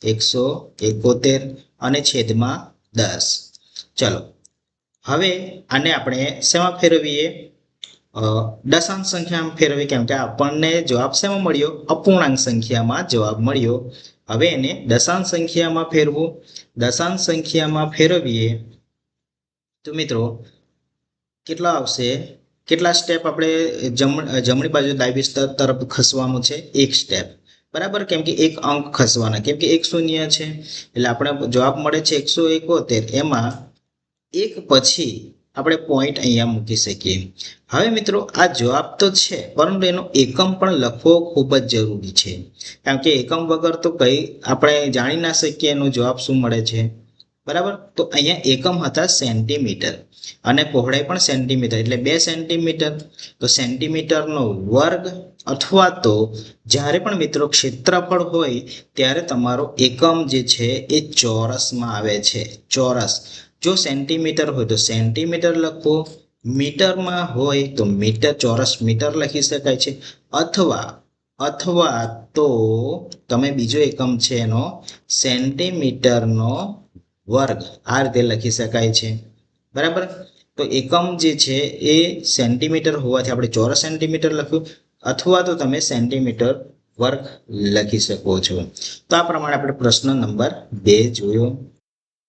171 અને છેદમાં 10। ચલો હવે આને આપણે શેમાં ફેરવીએ? દશાંશ સંખ્યામાં ફેરવીએ, કેમ કે આપણને જવાબ શેમાં મળ્યો? અપૂર્ણાંક સંખ્યામાં જવાબ મળ્યો। હવે એને દશાંશ સંખ્યામાં ફેરવું। દશાંશ સંખ્યામાં ફેરવીએ તો મિત્રો કેટલા આવશે? કેટલા સ્ટેપ આપણે જમણી બાજુ ડાબી તરફ ખસવાનું છે? 1 સ્ટેપ બરાબર, કેમ કે એક અંક ખસવાના, કેમ કે 1 શૂન્ય છે એટલે આપણે જવાબ મળે છે 171। એમાં એક પછી આપણે પોઈન્ટ અહીંયા મૂકી શકીએ। હવે મિત્રો આ જવાબ તો છે, પરંતુ એનો એકમ પણ લખવો ખૂબ જ જરૂરી છે, કારણ કે એકમ વગર તો કઈ આપણે જાણી ના શકીએ એનો જવાબ શું મળે છે બરાબર। તો અહીંયા એકમ હતા સેન્ટીમીટર અને પહોળાઈ પણ સેન્ટીમીટર, એટલે 2 સેન્ટીમીટર। તો સેન્ટીમીટરનો વર્ગ અથવા તો જ્યારે પણ મિત્રો ક્ષેત્રફળ હોય ત્યારે તમારો એકમ જે છે એ ચોરસમાં આવે છે, ચોરસ। જો સેન્ટીમીટર હોય તો સેન્ટીમીટર લખો, મીટરમાં હોય તો મીટર, ચોરસ મીટર લખી શકાય છે, અથવા તો તમે બીજો એકમ છે એનો સેન્ટીમીટરનો વર્ગ આ રીતે લખી શકાય છે બરાબર। તો એકમ જે છે એ સેન્ટીમીટર હોવાથી આપણે ચોરસ સેન્ટીમીટર લખ્યું, અથવા તો તમે સેન્ટીમીટર વર્ગ લખી શકો છો। તો આ પ્રમાણે આપણે પ્રશ્ન નંબર 2 જોયો।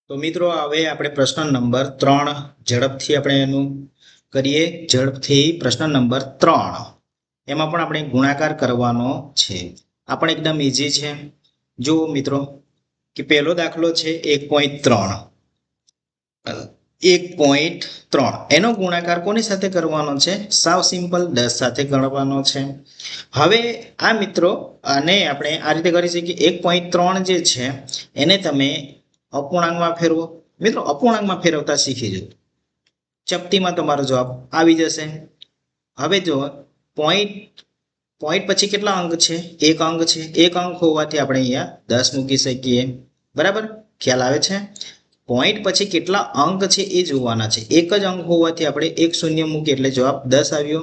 તો મિત્રો હવે આપણે પ્રશ્ન નંબર 3 ઝડપથી આપણે એનું કરીએ। ઝડપથી પ્રશ્ન નંબર 3, એમાં પણ આપણે ગુણાકાર કરવાનો છે। આ પણ એકદમ ઈઝી છે। જુઓ મિત્રો કે પહેલો દાખલો છે 1.3, એનો ગુણાકાર કોની સાથે કરવાનો છે? સાવ સિમ્પલ, 10 સાથે કરવાનો છે। હવે આ મિત્રો આને આપણે આ રીતે કરી શકીએ, 1.3 જે છે એને તમે અપૂર્ણાંકમાં ફેરવો। મિત્રો અપૂર્ણાંકમાં ફેરવતા શીખી જાઓ, ચપટીમાં તમારો જવાબ આવી જશે। હવે જો પોઈન્ટ પછી કેટલા અંક છે? 1 અંક છે। 1 અંક હોવાથી આપણે અહીંયા 10 મૂકી શકીએ બરાબર, ખ્યાલ આવે છે? પોઈન્ટ પછી કેટલા અંક છે એ જોવાના છે। 1 જ અંક હોવાથી આપણે 1 શૂન્ય મૂકીએ એટલે જવાબ 10 આવ્યો।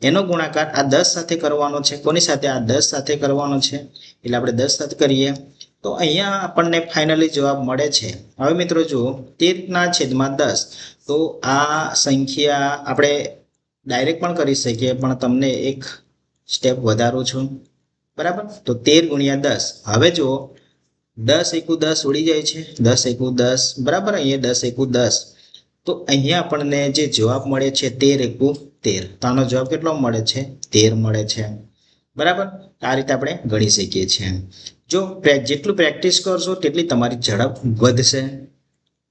એનો ગુણાકાર આ 10 સાથે કરવાનો છે। કોની સાથે? આ 10 સાથે કરવાનો છે, એટલે આપણે 10 સાથે કરીએ તો અહીંયા આપણને ફાઇનલી જવાબ મળે છે। હવે મિત્રો જુઓ 13/10, તો આ સંખ્યા આપણે ડાયરેક્ટ પણ કરી શકીએ, પણ તમને એક સ્ટેપ વધારું છું બરાબર। તો 13 × 10, હવે જુઓ 10 × 10 ઉડી જાય છે, 10 × 10 બરાબર, અહીંયા 10 × 10, તો અહીંયા આપણને જે જવાબ મળે છે 13 × 13, તો આનો જવાબ કેટલો મળે છે? 13 મળે છે બરાબર। આ રીતે આપણે ગણી શકીએ છીએ। જો જેટલું પ્રેક્ટિસ કરશો તેટલી તમારી ઝડપ વધશે।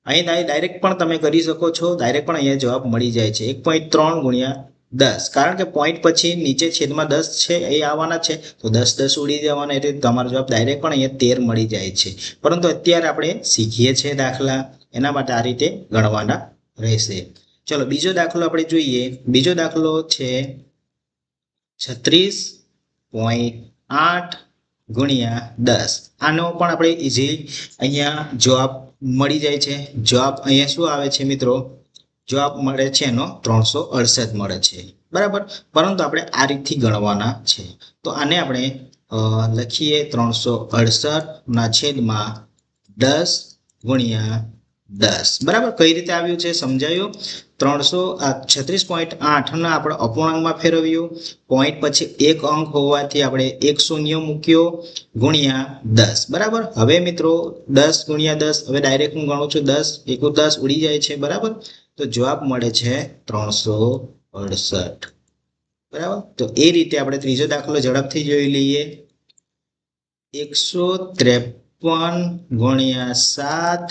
અહીં ડાયરેક્ટ પણ તમે કરી શકો છો, ડાયરેક્ટ પણ અહીંયા જવાબ મળી જાય છે 1.3 × 10, કારણ કે પોઈન્ટ પછી નીચે છેદમાં 10 છે એ આવવાના છે, તો 10 ઉડી જવાના, એટલે તમારો જવાબ ડાયરેક્ટ પણ અહીંયા 13 મળી જાય છે। પરંતુ અત્યારે આપણે શીખીએ છીએ દાખલા, એના માટે આ રીતે ગણવાના રહેશે। ચલો બીજો દાખલો આપણે જોઈએ। બીજો દાખલો છે 36.8 × 10, આનો પણ આપણે ઈઝી અહીંયા જવાબ મળી જાય છે। જવાબ અહીંયા શું આવે છે મિત્રો? જવાબ મળે છે એનો 368 મળે છે બરાબર, પરંતુ આપણે આ રીતથી ગણવાના છે। તો આને આપણે લખીએ 368/10 × 10 બરાબર। કઈ રીતે આવ્યું છે સમજાયું? 36.8 ને આપણે અપૂર્ણાંકમાં ફેરવ્યું, પોઈન્ટ પછી એક અંક હોવાથી આપણે એક શૂન્ય મૂક્યો ગુણ્યા 10. બરાબર. હવે મિત્રો 10 ગુણ્યા 10, હવે ડાયરેક્ટ હું ગણું છું 10 એકુ 10 ઉડી જાય છે. બરાબર. તો જવાબ મળે છે 368. બરાબર. તો એ રીતે આપણે ત્રીજો દાખલો ઝડપથી જોઈ લઈએ. 153 ગુણ્યા 7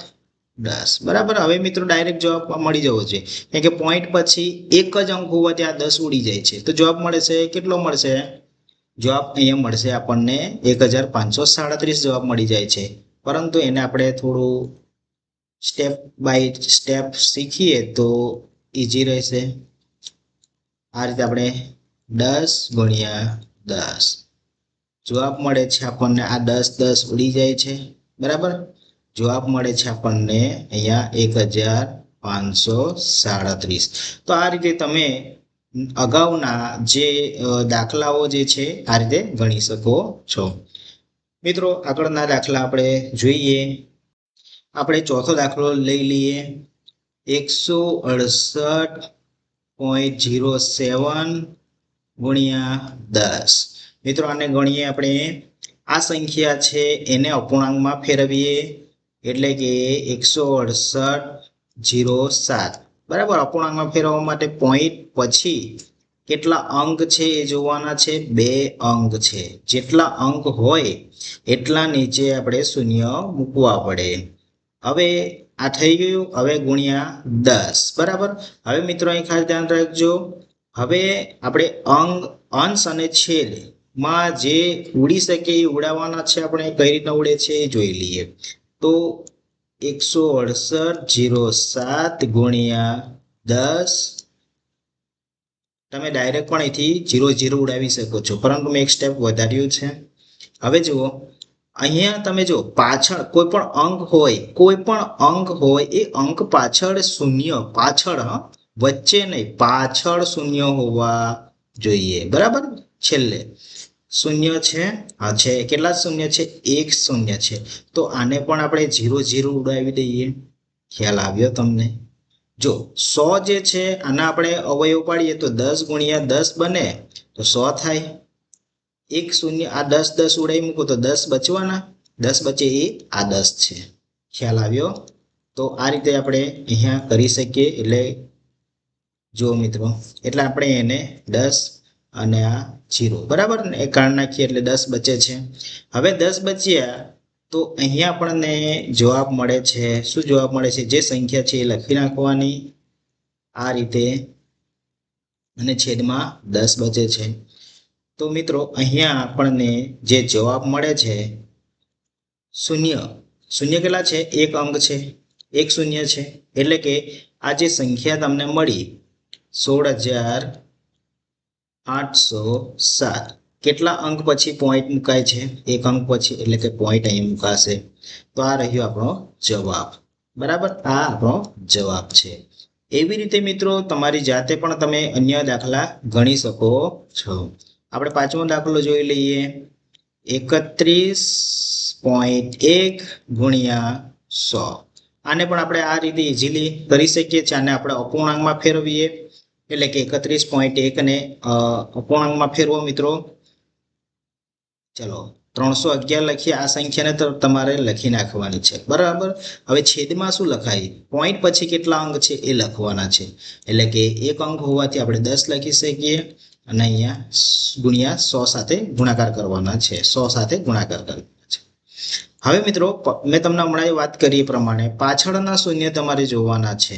10. બરાબર. હવે મિત્રો ડાયરેક્ટ જવાબ મળી જવો છે, કારણ કે પોઈન્ટ પછી એક જ અંક હોવાથી આ 10 ઉડી જાય છે. તો જવાબ મળે છે કેટલો મળશે? જવાબ અહીંયા મળશે આપણને 1537 જવાબ મળી જાય છે. પરંતુ એને આપણે થોડું સ્ટેપ બાય સ્ટેપ શીખીએ તો ઈઝી રહેશે. આ રીતે આપણે 10 ગુણ્યા 10 જવાબ મળે છે આપણને, આ 10 10 ઉડી જાય છે. બરાબર. જવાબ મળે છે આપણને અહીંયા 1537. તો આ રીતે તમે અગાઉના જે દાખલાઓ જે છે આ રીતે ગણી શકો છો. મિત્રો આગળના દાખલા આપણે જોઈએ. આપણે ચોથો દાખલો લઈ લઈએ. 168.07 ગુણ્યા 10. મિત્રો આને ગણીએ આપણે. આ સંખ્યા છે એને અપૂર્ણાંકમાં ફેરવીએ એટલે કે 168.07. બરાબર. અપૂર્ણાંકમાં ફેરવવા માટે પોઈન્ટ પછી કેટલા અંક છે એ જોવાના છે. 2 અંક છે. જેટલા અંક હોય એટલા નીચે આપણે શૂન્ય મૂકવા પડે. હવે આ થઈ ગયું. હવે ગુણ્યા 10. બરાબર. હવે મિત્રો અહીં ખાસ ધ્યાન રાખજો. હવે આપણે અંશ અને છેદ માં જે ઉડી શકે એ ઉડાવવાના છે. આપણે કઈ રીતના ઉડે છે એ જોઈ લઈએ. તો 168.07 ગુણ્યા 10. તમે ડાયરેક્ટ પણ અહીંથી 0 ઉડાવી શકો છો, પરંતુ મેં એક સ્ટેપ વધાર્યું છે. હવે જુઓ અહીંયા તમે જો પાછળ કોઈ પણ અંક હોય એ અંક પાછળ શૂન્ય, પાછળ વચ્ચે નહીં, પાછળ શૂન્ય હોવા જોઈએ. બરાબર. છેલ્લે શૂન્ય છે. હા છે. કેટલા શૂન્ય છે? 1 શૂન્ય છે. તો આને પણ આપણે 0 ઉડાવી દઈએ. ખ્યાલ આવ્યો તમને? જો 100 જે છે આના આપણે અવયવ પાડીએ તો 10 ગુણ્યા 10 બને તો 100 થાય. 1 શૂન્ય, આ 10 ઉડાવી મૂકો તો 10 બચવાના, 10 બચે એ આ 10 છે. ખ્યાલ આવ્યો? તો આ રીતે આપણે અહીંયા કરી શકીએ. એટલે જો મિત્રો, એટલે આપણે એને 10 અને આ 0 બરાબર ને એ કાઢી નાખીએ એટલે 10 બચે છે. હવે 10 બચ્યા તો અહીંયા આપણને જવાબ મળે છે. શું જવાબ મળે છે? જે સંખ્યા છે એ લખી નાખવાની આ રીતે અને છેદમાં 10 બચે છે. તો મિત્રો અહીંયા આપણને જે જવાબ મળે છે શૂન્ય કેટલા છે? એક અંક છે, એક શૂન્ય છે. એટલે કે આ જે સંખ્યા તમને મળી 16,807 કેટલા અંક પછી પોઈન્ટ મુકાય છે? એક અંક પછી, એટલે કે પોઈન્ટ અહીં મુકાશે. તો આ રહ્યો આપણો જવાબ. બરાબર. આ આપણો જવાબ છે. એવી રીતે મિત્રો તમારી જાતે પણ તમે અન્ય દાખલા ગણી શકો છો. આપણે પાંચમો દાખલો જોઈ લઈએ. 31.1 ગુણ્યા 100. આને પણ આપણે આ રીતે ઇઝીલી કરી શકીએ છીએ. આને આપણે અપૂર્ણાંકમાં ફેરવીએ એટલે કે 31.1 ને અપૂર્ણાંકમાં ફેરવો મિત્રો. ચલો 311 લખીએ. આ સંખ્યાને તો તમારે લખી નાખવાની છે. બરાબર. હવે છેદમાં શું લખાય? પોઈન્ટ પછી કેટલા અંક છે એ લખવાના છે. એટલે કે એક અંક હોવાથી આપણે 10 લખી શકીએ અને અહીંયા ગુણ્યા 100 સાથે ગુણાકાર કરવાના છે. 100 સાથે ગુણાકાર કરવાના છે. હવે મિત્રો મેં તમને હમણાં વાત કરી એ પ્રમાણે પાછળના શૂન્ય તમારે જોવાના છે.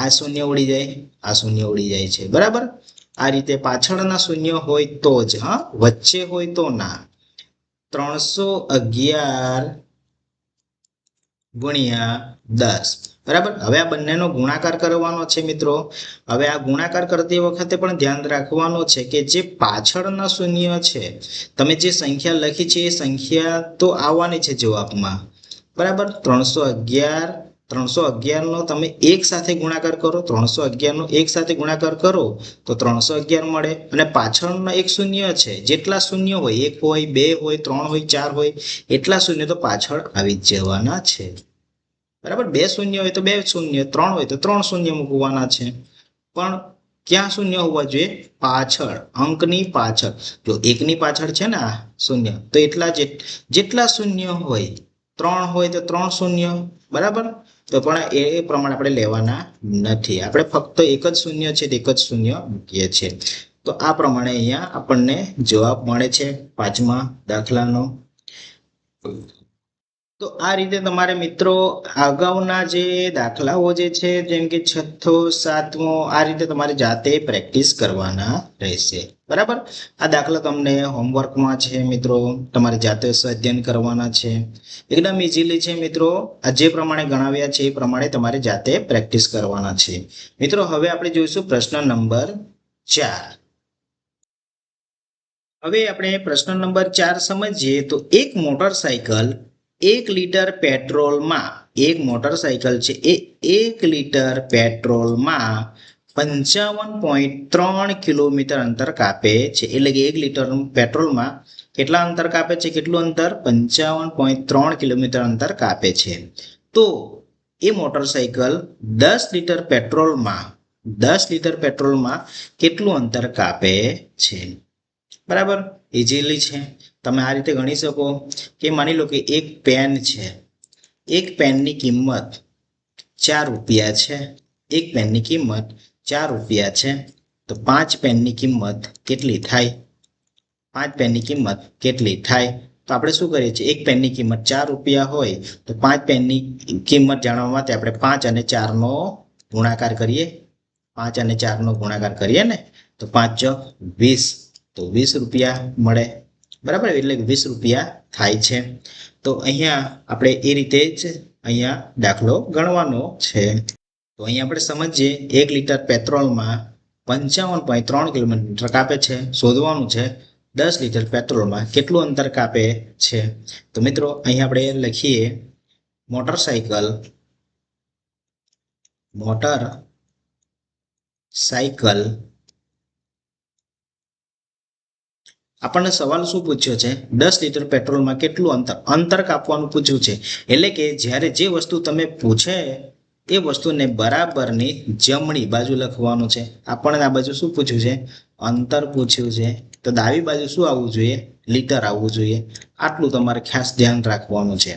આ શૂન્ય ઉડી જાય, આ શૂન્ય ઉડી જાય છે. બરાબર. આ રીતે પાછળના શૂન્ય હોય તો જ, વચ્ચે હોય તો ના. 311 ગુણ્યા 10. બરાબર. હવે આ બંનેનો ગુણાકાર કરવાનો છે મિત્રો. હવે આ ગુણાકાર કરતી વખતે પણ ધ્યાન રાખવાનું છે કે જે પાછળના શૂન્ય છે, તમે જે સંખ્યા લખી છે એ સંખ્યા તો આવવાની છે જવાબમાં. બરાબર. 311 નો તમે એક સાથે ગુણાકાર કરો. 311 નો એક સાથે ગુણાકાર કરો તો 311 મળે. અને પાછળનો એક શૂન્ય છે, જેટલા શૂન્ય હોય, 1 હોય, 2 હોય, 3 હોય, 4 હોય, એટલા શૂન્ય તો પાછળ આવી જ જવાના છે. બરાબર, 2 શૂન્ય હોય તો 2 શૂન્ય, 3 હોય તો 3 શૂન્ય મૂકવાના છે, પણ ક્યાં શૂન્ય હોવા જોઈએ? પાછળ, અંકની પાછળ. જો એકની પાછળ છે ને આ શૂન્ય, તો એટલા જેટલા શૂન્ય હોય, 3 હોય તો 3 શૂન્ય, બરાબર. તો પણ એ પ્રમાણે આપણે લેવાના નથી, આપણે ફક્ત એક જ શૂન્ય છે, એક જ શૂન્ય મૂકીએ છીએ. તો આ પ્રમાણે અહીંયા આપણને જવાબ મળે છે 5મા દાખલાનો. તો આ રીતે તમારે મિત્રો અગાઉના જે દાખલાઓ જે છે, જેમ કે 6થો 7મો, આ રીતે તમારે જાતે પ્રેક્ટિસ કરવાના રહેશે, બરાબર. આ દાખલા તમને હોમવર્કમાં છે મિત્રો, તમારે જાતે અધ્યયન કરવાના છે. એકદમ ઇઝીલી છે મિત્રો, આ જે પ્રમાણે ગણાવ્યા છે એ પ્રમાણે તમારે જાતે પ્રેક્ટિસ કરવાના છે. મિત્રો હવે આપણે જોઈશું પ્રશ્ન નંબર 4. હવે આપણે પ્રશ્ન નંબર 4 સમજીએ તો એક મોટરસાયકલ 1 લીટર પેટ્રોલમાં, એક મોટરસાયકલ છે એ 1 લીટર પેટ્રોલમાં 55.3 કિલોમીટર અંતર કાપે છે. એટલે કે 1 લીટર પેટ્રોલમાં કેટલા અંતર કાપે છે? કેટલું અંતર? 55.3 કિલોમીટર અંતર કાપે છે. તો એ મોટરસાયકલ 10 લીટર પેટ્રોલમાં કેટલું અંતર કાપે છે? બરાબર, ઇઝીલી છે. તમે આ રીતે ગણી શકો કે માની લો કે એક પેન છે, એક પેનની કિંમત 4 રૂપિયા છે, એક પેનની કિંમત 4 રૂપિયા છે, તો 5 પેનની કિંમત કેટલી થાય? 5 પેનની કિંમત કેટલી થાય? તો આપણે શું કરીએ છીએ? એક પેનની કિંમત 4 રૂપિયા હોય તો 5 પેનની કિંમત જાણવા માટે આપણે 5 અને 4 નો ગુણાકાર કરીએ. 5 અને 4 નો ગુણાકાર કરીએ ને, તો 5 ચોક 20, તો 20 રૂપિયા મળે, બરાબર. એટલે 20 રૂપિયા થાય છે. તો અહીંયા આપણે એ રીતે જ અહીંયા દાખલો ગણવાનો છે. તો અહીંયા આપણે સમજીએ, 1 લીટર પેટ્રોલમાં 55.3 કિલોમીટર કાપે છે, શોધવાનું છે 10 લીટર પેટ્રોલમાં કેટલું અંતર કાપે છે. તો મિત્રો અહીંયા આપણે લખીએ મોટરસાયકલ આપણને સવાલ શું પૂછ્યો છે? 10 લીટર પેટ્રોલમાં કેટલું અંતર કાપવાનું પૂછ્યું છે. એટલે કે જ્યારે જે વસ્તુ તમે પૂછે એ વસ્તુને બરાબરની જમણી બાજુ લખવાનું છે. આપણને આ બાજુ શું પૂછ્યું છે? અંતર પૂછ્યું છે, તો ડાબી બાજુ શું આવવું જોઈએ? લીટર આવવું જોઈએ. આટલું તમારે ખાસ ધ્યાન રાખવાનું છે.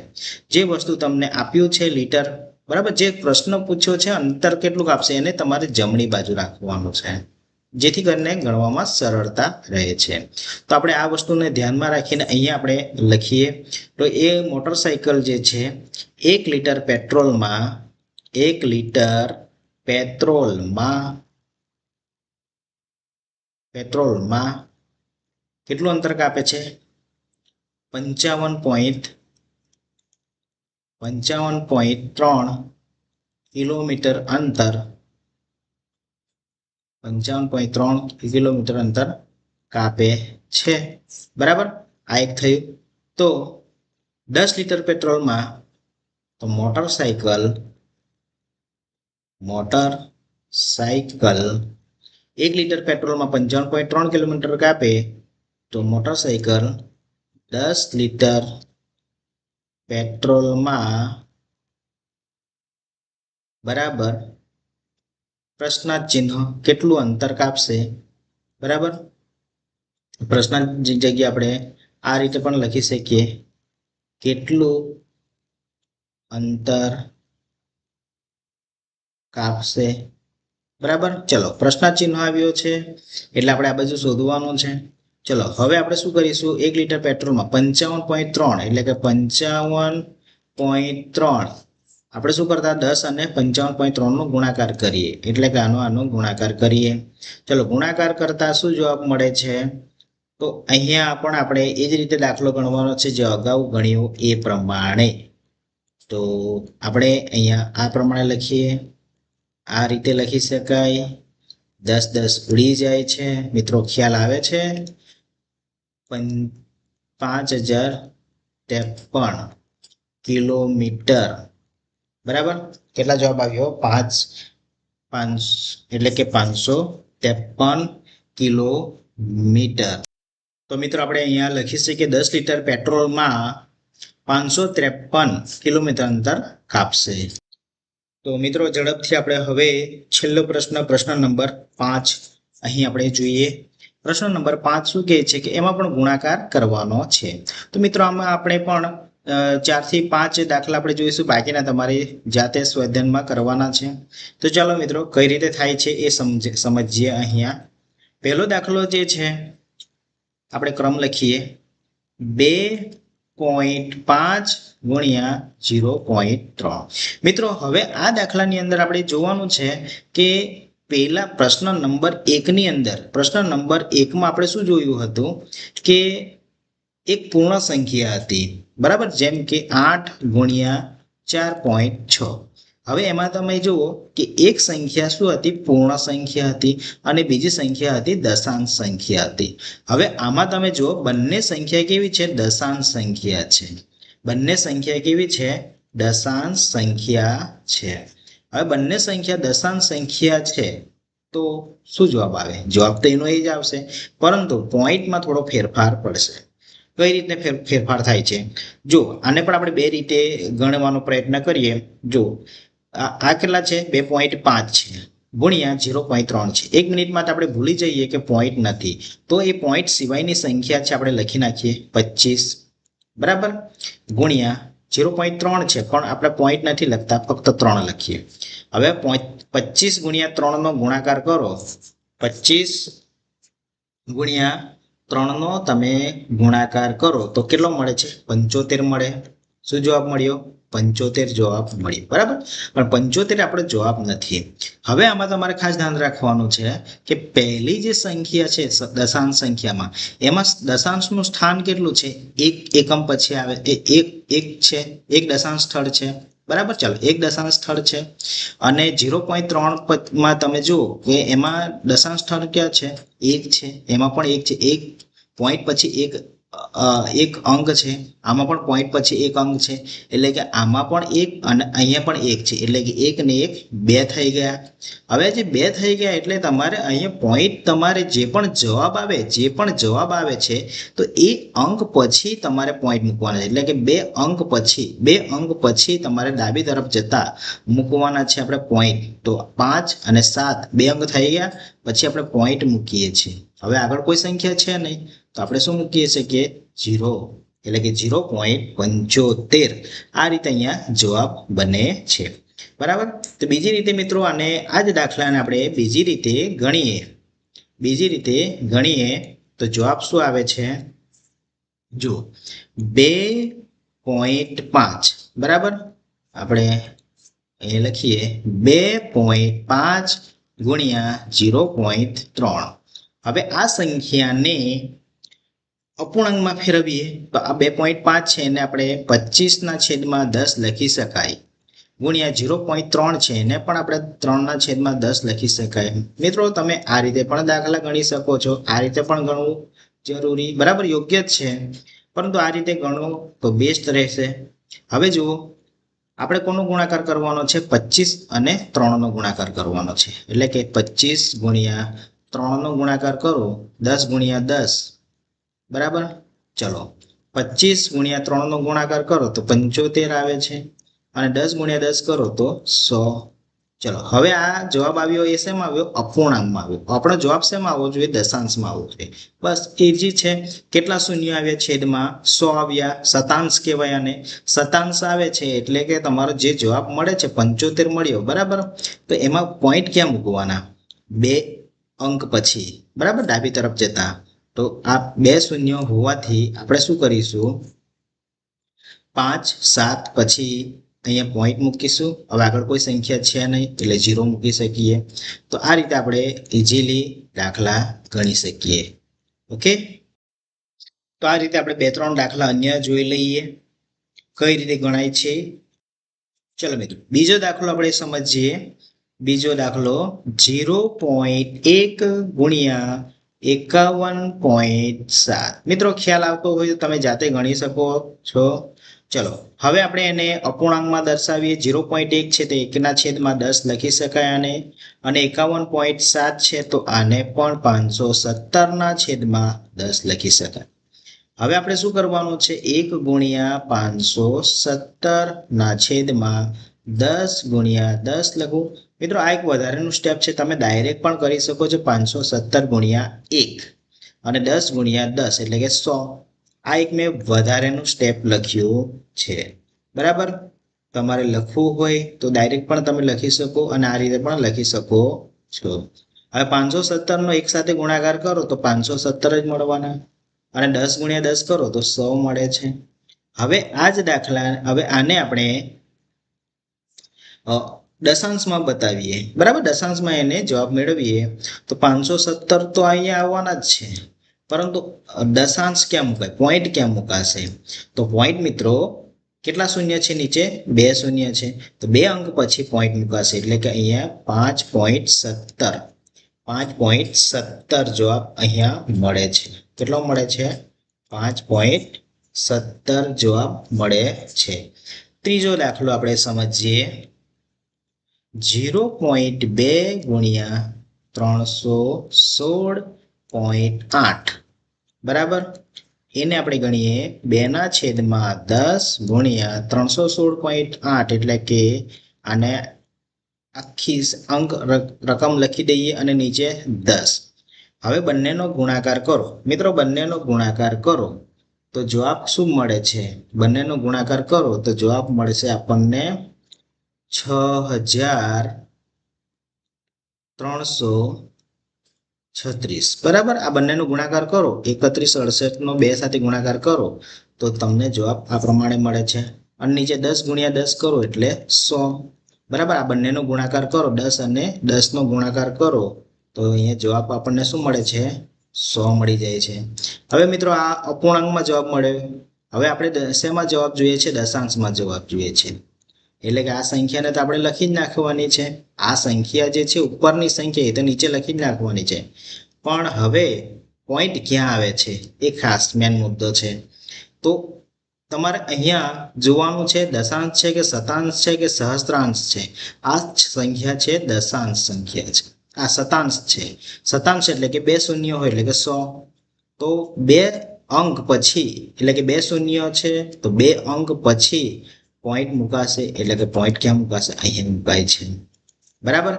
જે વસ્તુ તમને આપ્યું છે લીટર, બરાબર, જે પ્રશ્ન પૂછ્યો છે અંતર કેટલું કાપશે એને તમારે જમણી બાજુ રાખવાનું છે, જેથી કરીને ગણવામાં સરળતા રહે છે. તો આપણે આ વસ્તુને ધ્યાનમાં રાખીને અહીંયા આપણે લખીએ. તો એ મોટરસાયકલ જે છે 1 લીટર પેટ્રોલમાં કેટલું અંતર કાપે છે? 55.3 કિલોમીટર અંતર, 55.3 કિલોમીટર અંતર કાપે છે, બરાબર. આ એક થયું. તો 10 લીટર પેટ્રોલમાં, તો મોટરસાયકલ 1 લીટર પેટ્રોલમાં 55.3 કિલોમીટર કાપે, તો મોટરસાયકલ 10 લીટર પેટ્રોલમાં બરાબર પ્રશ્નાર્થ ચિહ્ન કેટલું અંતર કાપશે, બરાબર. પ્રશ્નાર્થ જગ્યાએ આપણે આ રીતે પણ લખી શકીએ, કેટલું અંતર કાપશે, બરાબર. ચલો, પ્રશ્નાર્થ ચિહ્ન આવ્યો છે એટલે આપણે આ બાજુ શોધવાનું છે. ચલો હવે આપણે શું કરીશું? 1 લીટર પેટ્રોલમાં 55.3 એટલે કે 55.3 આપણે શું કરતા? 10 અને 55.3 નો ગુણાકાર કરીએ, એટલે કે આનો ગુણાકાર કરીએ. ચલો, ગુણાકાર કરતા શું જવાબ મળે છે? તો અહીંયા પણ આપણે એ જ રીતે દાખલો ગણવાનો છે જે અગાઉ ગણ્યો એ પ્રમાણે. તો આપણે અહીંયા આ પ્રમાણે લખીએ, આ રીતે લખી શકાય. 10 10 ઉડી જાય છે મિત્રો, ખ્યાલ આવે છે? 5053 કિલોમીટર, બરાબર. કેટલા જવાબ આવ્યો? 5 એટલે કે 553 કિલોમીટર. તો મિત્રો આપણે અહીંયા લખી શકીએ 10 લીટર પેટ્રોલમાં 553 કિલોમીટર અંતર કાપશે. તો મિત્રો ઝડપથી આપણે હવે છેલ્લો પ્રશ્ન નંબર 5 અહીં આપણે જોઈએ. પ્રશ્ન નંબર 5 શું કહે છે કે એમાં પણ ગુણાકાર કરવાનો છે. તો મિત્રો આમાં આપણે પણ 4 થી 5 દાખલા આપણે જોઈશું, બાકીના તમારે જાતે સ્વાધ્યાયમાં કરવાના છે. તો ચાલો મિત્રો કઈ રીતે થાય છે એ સમજીએ. અહીંયા પહેલો દાખલો જે છે આપણે ક્રમ લખીએ 2.5 ગુણ્યા 0.3. મિત્રો હવે આ દાખલાની અંદર આપણે જોવાનું છે કે પહેલા પ્રશ્ન નંબર 1 ની અંદર પ્રશ્ન નંબર 1 માં આપણે શું જોયું હતું કે એક પૂર્ણ સંખ્યા હતી, બરાબર, જેમ કે 8 ગુણ્યા 4.6. હવે એમાં તમે જુઓ કે એક સંખ્યા શું હતી, પૂર્ણ સંખ્યા હતી, અને બીજી સંખ્યા હતી દશાંશ સંખ્યા હતી. હવે આમાં તમે જુઓ બંને સંખ્યા કેવી છે, દશાંશ સંખ્યા છે. બંને સંખ્યા કેવી છે, દશાંશ સંખ્યા છે. હવે બંને સંખ્યા દશાંશ સંખ્યા છે તો શું જવાબ આવે? જવાબ તો એનો એ જ આવશે, પરંતુ પોઈન્ટમાં થોડો ફેરફાર પડશે. કઈ રીતે ફેરફાર થાય છે? જો આને પણ આપણે બે રીતે ગણવાનો પ્રયત્ન કરીએ. જો આ કેટલા છે, 2.5 છે ગુણ્યા 0.3 છે. 1 મિનિટ માટે આપણે ભૂલી જઈએ કે પોઈન્ટ નથી, તો એ પોઈન્ટ સિવાયની સંખ્યા છે આપણે લખી નાખીએ 25, બરાબર, ગુણ્યા 0.3 છે પણ આપણે પોઈન્ટ નથી લખતા, ફક્ત 3 લખીએ. હવે 25 ગુણ્યા 3 નો ગુણાકાર કરો. 25 ગુણ્યા 3 નો તમે ગુણાકાર કરો તો કેટલો મળે છે? 75 મળે. શું જવાબ મળ્યો? 75 જવાબ મળ્યો, બરાબર. પણ 75 આપણો જવાબ નથી. હવે આમાં તમારે ખાસ ધ્યાન રાખવાનું છે કે પહેલી જે સંખ્યા છે દશાંશ સંખ્યામાં, એમાં દશાંશનું સ્થાન કેટલું છે? એક એકમ પછી આવે, એક છે, એક દશાંશ સ્થળ છે, બરાબર. ચાલો, એક દશાંશ સ્થળ છે. અને 0.3 માં તમે જુઓ કે એમાં દશાંશ સ્થળ ક્યાં છે? 1 છે. એમાં પણ 1 છે. એક પોઈન્ટ પછી એક અંક છે, આમાં પણ પોઈન્ટ પછી એક અંક છે, એટલે કે આમાં પણ 1 અને અહીંયા પણ 1 છે, એટલે કે 1 ને 1 2 થઈ ગયા. હવે જે 2 થઈ ગયા એટલે તમારે અહીંયા પોઈન્ટ, તમારે જે પણ જવાબ આવે છે તો એ અંક પછી તમારે પોઈન્ટ મૂકવાના છે. એટલે કે બે અંક પછી તમારે ડાબી તરફ જતા મૂકવાના છે આપણે પોઈન્ટ. તો 5 અને 7 બે અંક થઈ ગયા, પછી આપણે પોઈન્ટ મૂકીએ છીએ. હવે આગળ કોઈ સંખ્યા છે નહીં તો આપણે શું મૂકીએ છીએ કે 0, એટલે કે 0.75. આ રીતે અહીંયા જવાબ બને છે, બરાબર. તો બીજી રીતે મિત્રો આને આ જ દાખલાને આપણે બીજી રીતે ગણીએ તો જવાબ શું આવે છે? જો 2.5, બરાબર, આપણે એ લખીએ 2.5 ગુણ્યા 0.3. હવે આ સંખ્યાને અપૂર્ણાંકમાં ફેરવીએ તો આ 2.5 છે એને આપણે 25/10 લખી શકાય, ગુણ્યા 0.3 છે એને પણ આપણે 3/10 લખી શકાય. મિત્રો તમે આ રીતે પણ દાખલા ગણી શકો છો, આ રીતે પણ ગણવું જરૂરી, બરાબર, યોગ્ય જ છે, પરંતુ આ રીતે ગણવું તો બેસ્ટ રહેશે. હવે જુઓ આપણે કોનો ગુણાકાર કરવાનો છે? 25 અને 3 નો ગુણાકાર કરવાનો છે. એટલે કે 25 ગુણ્યા 3 નો ગુણાકાર કરો, 10 ગુણ્યા 10, બરાબર. ચલો 25 ગુણ્યા 3 નો ગુણાકાર કરો તો 75 આવે છે, અને 10 ગુણ્યા 10 કરો તો 100. ચલો હવે આ જવાબ આવ્યો એ શેમાં આવ્યો? અપૂર્ણાંકમાં આવ્યો. આપણો જવાબ શેમાં આવવો જોઈએ? દશાંશમાં આવવો જોઈએ. બસ ઈઝી છે. કેટલા શૂન્ય આવ્યા? છેદમાં 100 આવ્યા. શતાંશ કહેવાય, અને શતાંશ આવે છે એટલે કે તમારો જે જવાબ મળે છે 75 મળ્યો, બરાબર. તો એમાં પોઈન્ટ ક્યાં મૂકવાના? બે અંક પછી, બરાબર, ડાબી તરફ જતા. તો આ બે શૂન્ય હોવાથી આપણે શું કરીશું? 5, 7 પછી અહીંયા પોઈન્ટ મૂકીશું. હવે આગળ કોઈ સંખ્યા છે નહીં એટલે 0 મૂકી શકીએ. તો આ રીતે આપણે ઇઝીલી દાખલા ગણી શકીએ. ઓકે, તો આ રીતે આપણે 2-3 દાખલા અન્ય જોઈ લઈએ કઈ રીતે ગણાય છે. ચલો મિત્રો બીજો દાખલો આપણે સમજીએ. બીજો દાખલો 0.1 ગુણ્યા 51.7. મિત્રો ખ્યાલ આવતો હોય તો તમે જાતે ગણી શકો છો. ચલો હવે આપણે એને અપૂર્ણાંકમાં દર્શાવીએ. 0.1 છે તો 1/10 લખી શકાય અને 51.7 છે તો આને પણ 517/10 લખી શકાય. હવે આપણે શું કરવાનું છે? 1 ગુણ્યા 517 ના છેદમાં 10 ગુણ્યા 10 લખું. મિત્રો આ એક વધારેનું સ્ટેપ છે, તમે ડાયરેક્ટ પણ કરી શકો છો. 517 ગુણ્યા 1 અને 10 ગુણ્યા 10 એટલે કે 100. આ એક મેં વધારેનું સ્ટેપ લખ્યું છે. બરાબર, તમારે લખવું હોય તો ડાયરેક્ટ પણ તમે લખી શકો અને આ રીતે પણ લખી શકો છો. હવે 517 નો એક સાથે ગુણાકાર કરો તો 517 જ મળવાના અને 10 ગુણ્યા 10 કરો તો 100 મળે છે. હવે આ જ દાખલા, હવે આને આપણે દશાંશમાં બતાવીએ. બરાબર, દશાંશમાં એને જવાબ મેળવીએ તો 517 તો અહીંયા આવવાના જ છે, પરંતુ દશાંશ ક્યાં મુકાય, પોઈન્ટ ક્યાં મુકાશે? તો પોઈન્ટ મિત્રો કેટલા શૂન્ય છે? નીચે 2 શૂન્ય છે, તો 2 અંક પછી પોઈન્ટ મુકાશે એટલે કે અહીંયા 5.17. 5.17 જવાબ અહીંયા મળે છે. કેટલો મળે છે? 5.17 જવાબ મળે છે. ત્રીજો દાખલો આપણે સમજીએ. 0.2 ગુણ્યા 316.8 બરાબર, એને આપણે ગણીએ 2/10 ગુણ્યા 316.8 એટલે કે આને આખી અંક રકમ લખી દઈએ અને નીચે 10. હવે બંનેનો ગુણાકાર કરો. મિત્રો બંનેનો ગુણાકાર કરો તો જવાબ શું મળે છે? બંનેનો ગુણાકાર કરો તો જવાબ મળશે આપણને 6336. બરાબર, આ બંનેનો ગુણાકાર કરો, 3168 નો 2 સાથે ગુણાકાર કરો તો તમને જવાબ આ પ્રમાણે મળે છે. અને નીચે 10 ગુણ્યા 10 કરો એટલે 100. બરાબર, આ બંનેનો ગુણાકાર કરો, 10 અને 10 નો ગુણાકાર કરો તો અહીંયા જવાબ આપણને શું મળે છે? 100 મળી જાય છે. હવે મિત્રો આ અપૂર્ણાંકમાં જવાબ મળ્યો. હવે આપણે શેમાં જવાબ જોઈએ છે? દશાંશમાં જવાબ જોઈએ છે. એટલે કે આ સંખ્યાને તો આપણે લખી જ નાખવાની છે. આ સંખ્યા જે છે ઉપરની સંખ્યા એ તો નીચે લખી જ નાખવાની છે, પણ હવે પોઈન્ટ ક્યાં આવે છે એ ખાસ મેન મુદ્દો છે. તો તમારે અહીંયા જોવાનું છે દશાંશ છે કે શતાંશ છે કે સહસ્ત્રાંશ છે. આ સંખ્યા છે દશાંશ સંખ્યા છે, આ શતાંશ છે. શતાંશ એટલે કે 2 શૂન્ય હોય એટલે કે 100. તો 2 અંક પછી એટલે કે 2 શૂન્ય છે તો 2 અંક પછી પોઈન્ટ મુકાશે એટલે કે પોઈન્ટ ક્યાં મુકાશે? અહીંયા મુકાય છે. બરાબર,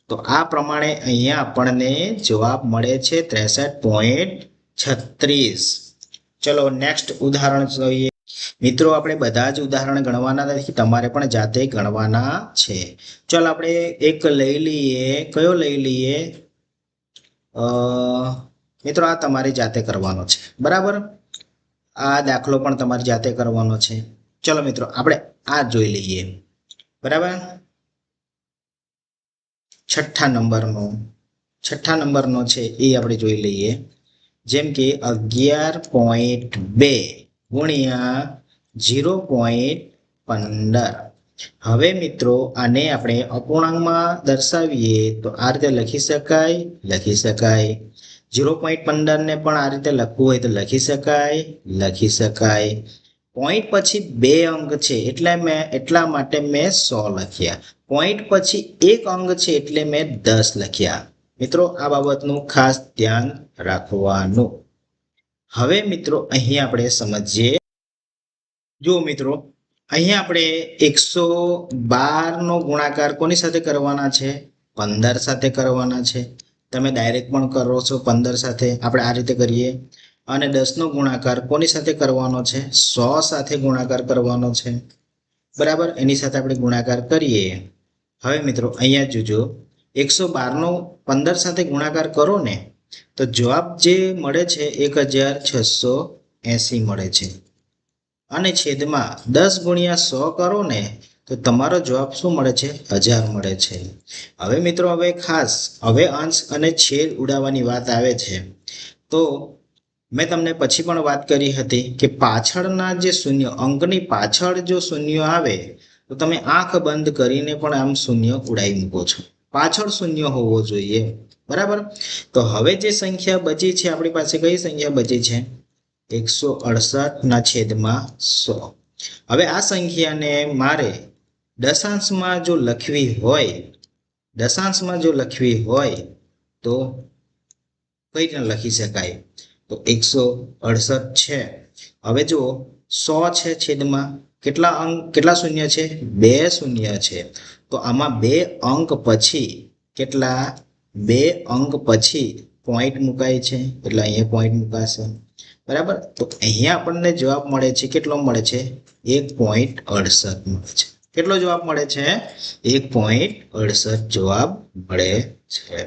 તો આ પ્રમાણે અહીંયા આપણને જવાબ મળે છે 63.36. ચલો નેક્સ્ટ ઉદાહરણ જોઈએ. મિત્રો આપણે બધા જ ઉદાહરણ ગણવાના નથી, તમારે પણ જાતે ગણવાના છે. ચલો આપણે એક લઈ લઈએ. કયો લઈ લઈએ? મિત્રો આ તમારી જાતે કરવાનો છે. બરાબર, આ દાખલો પણ તમારી જાતે કરવાનો છે. ચલો મિત્રો આપણે આ જોઈ લઈએ. બરાબર, છઠ્ઠા નંબરનો છે એ આપણે જોઈ લઈએ. જેમ કે 11.2 ગુણ્યા 0.15. હવે મિત્રો આને આપણે અપૂર્ણાંકમાં દર્શાવીએ તો આ રીતે લખી શકાય. 0.15 ને પણ આ રીતે લખવું હોય તો લખી શકાય. પોઈન્ટ પછી 2 અંક છે એટલા માટે મેં 100 લખ્યા. પોઈન્ટ પછી 1 અંક છે એટલે મેં 10 લખ્યા. મિત્રો આ બાબતનું ખાસ ધ્યાન રાખવાનું. હવે મિત્રો અહીં આપણે સમજીએ. જો મિત્રો અહીંયા આપણે 112 નો ગુણાકાર કોની સાથે કરવાના છે? 15 સાથે કરવાના છે. તમે ડાયરેક્ટ પણ કરો છો 15 સાથે, આપણે આ રીતે કરીએ. અને 10 નો ગુણાકાર કોની સાથે કરવાનો છે? 100 સાથે ગુણાકાર કરવાનો છે. બરાબર, એની સાથે આપણે ગુણાકાર કરીએ. હવે મિત્રો અહીંયા જોજો, 112 નો 15 સાથે ગુણાકાર કરો ને તો જવાબ જે મળે છે 1680 મળે છે. અને છેદમાં 10 ગુણ્યા 100 કરો ને તો તમારો જવાબ શું મળે છે? 1000 મળે છે. હવે મિત્રો ખાસ અંશ અને છેદ ઉડાવવાની વાત આવે છે. તો મેં તમને પછી પણ વાત કરી હતી કે પાછળના જે શૂન્ય, અંકની પાછળ જો શૂન્ય આવે તો તમે આંખ બંધ કરીને પણ આમ શૂન્ય ઉડાવી મૂકો છો. પાછળ શૂન્ય હોવો જોઈએ. બરાબર, તો હવે જે સંખ્યા બચી છે આપણી પાસે, કઈ સંખ્યા બચી છે? 168 ના છેદમાં 100. હવે આ સંખ્યાને મારે દશાંશમાં જો લખવી હોય તો કઈ રીતે લખી શકાય? તો 168 છે હવે જુઓ 100 છે છેદમાં કેટલા અંક કેટલા શૂન્ય છે? 2 શૂન્ય છે. તો આમાં 2 અંક પછી કેટલા? 2 અંક પછી પોઈન્ટ મુકાય છે એટલે અહીંયા પોઈન્ટ મુકાશે. બરાબર. તો અહીંયા આપણને જવાબ મળે છે કેટલો મળે છે? 1.68 મળે છે. કેટલો જવાબ મળે છે? 1.68 જવાબ મળે છે.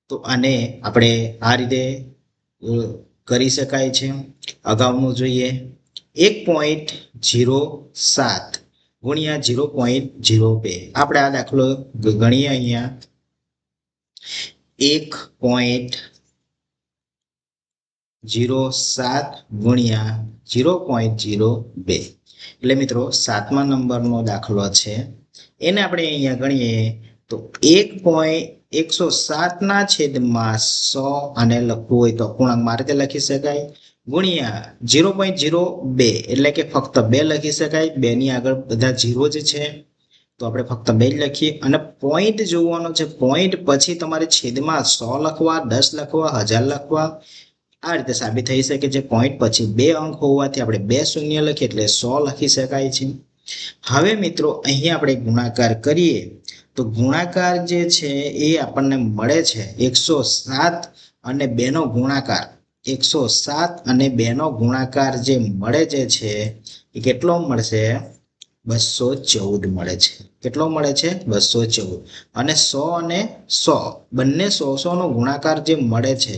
તો આને આપણે આ રીતે કરી શકાય છે. અગાઉનું જોઈએ 1.07 ગુણ્યા 0.02. આપણે આ દાખલો ગણીએ અહીંયા 1.07 ગુણ્યા 0.02. એટલે મિત્રો 7મા નંબરનો દાખલો છે. એને આપણે અહીંયા ગણીએ તો 1.107 ના છેદમાં 100 આને લખવું હોય તો અપૂર્ણાંકમાં આ રીતે લખી શકાય ગુણ્યા 0.02 એટલે કે ફક્ત 2 લખી શકાય. 2 ની આગળ બધા 0 જ છે તો આપણે ફક્ત 2 જ લખીએ અને પોઈન્ટ જોવાનો છે. પોઈન્ટ પછી તમારે છેદમાં 100 લખવા, 10 લખવા, 1000 લખવા. આ રીતે સાબિત થઈ શકે છે. પોઈન્ટ પછી 2 અંક હોવાથી આપણે 2 શૂન્ય લખીએ એટલે 100 લખી શકાય છે. હવે મિત્રો અહીંયા આપણે ગુણાકાર કરીએ તો ગુણાકાર જે છે એ આપણને મળે છે 107 અને 2 નો ગુણાકાર. 107 અને 2 નો ગુણાકાર જે મળે છે એ કેટલો મળશે? 214 મળે છે. કેટલો મળે છે? 214. અને 100 અને 100 બંને 100 નો ગુણાકાર જે મળે છે.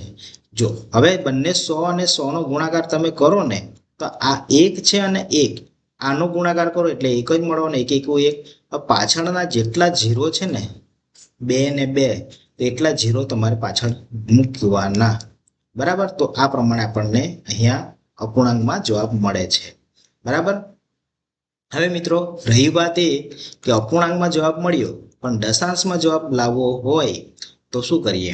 જો હવે બંને 100 અને 100 નો ગુણાકાર તમે કરો ને તો આ 1 છે અને 1 આનો ગુણાકાર કરો એટલે 1 જ મળવાનો. 1 1 1. પાછળના જેટલા 0 છે ને 2 ને 2 તો એટલા 0 તમારે પાછળ મૂકવાના. બરાબર. તો આ પ્રમાણે આપણને અહીંયા અપૂર્ણાંકમાં જવાબ મળે છે. બરાબર. હવે મિત્રો રહી વાત એ કે અપૂર્ણાંકમાં જવાબ મળ્યો પણ દશાંશમાં જવાબ લાવવો હોય તો શું કરીએ?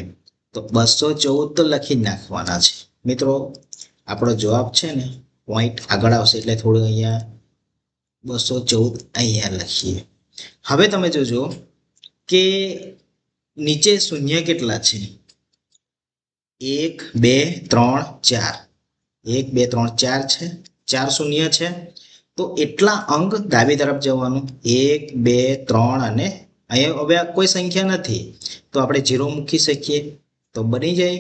તો 214 તો લખી જ નાખવાના છે. મિત્રો આપણો જવાબ છે ને પોઈન્ટ આગળ આવશે એટલે થોડું અહીંયા 214 અહીંયા લખીએ. હવે તમે જોજો કે નીચે શૂન્ય કેટલા છે? 1 2 3 4. 1 2 3 4 છે. 4 શૂન્ય છે. તો એટલા અંક ડાબી તરફ જવાનું 1 2 3 અને અહીંયા હવે કોઈ સંખ્યા નથી તો આપણે 0 મૂકી શકીએ તો બની જાય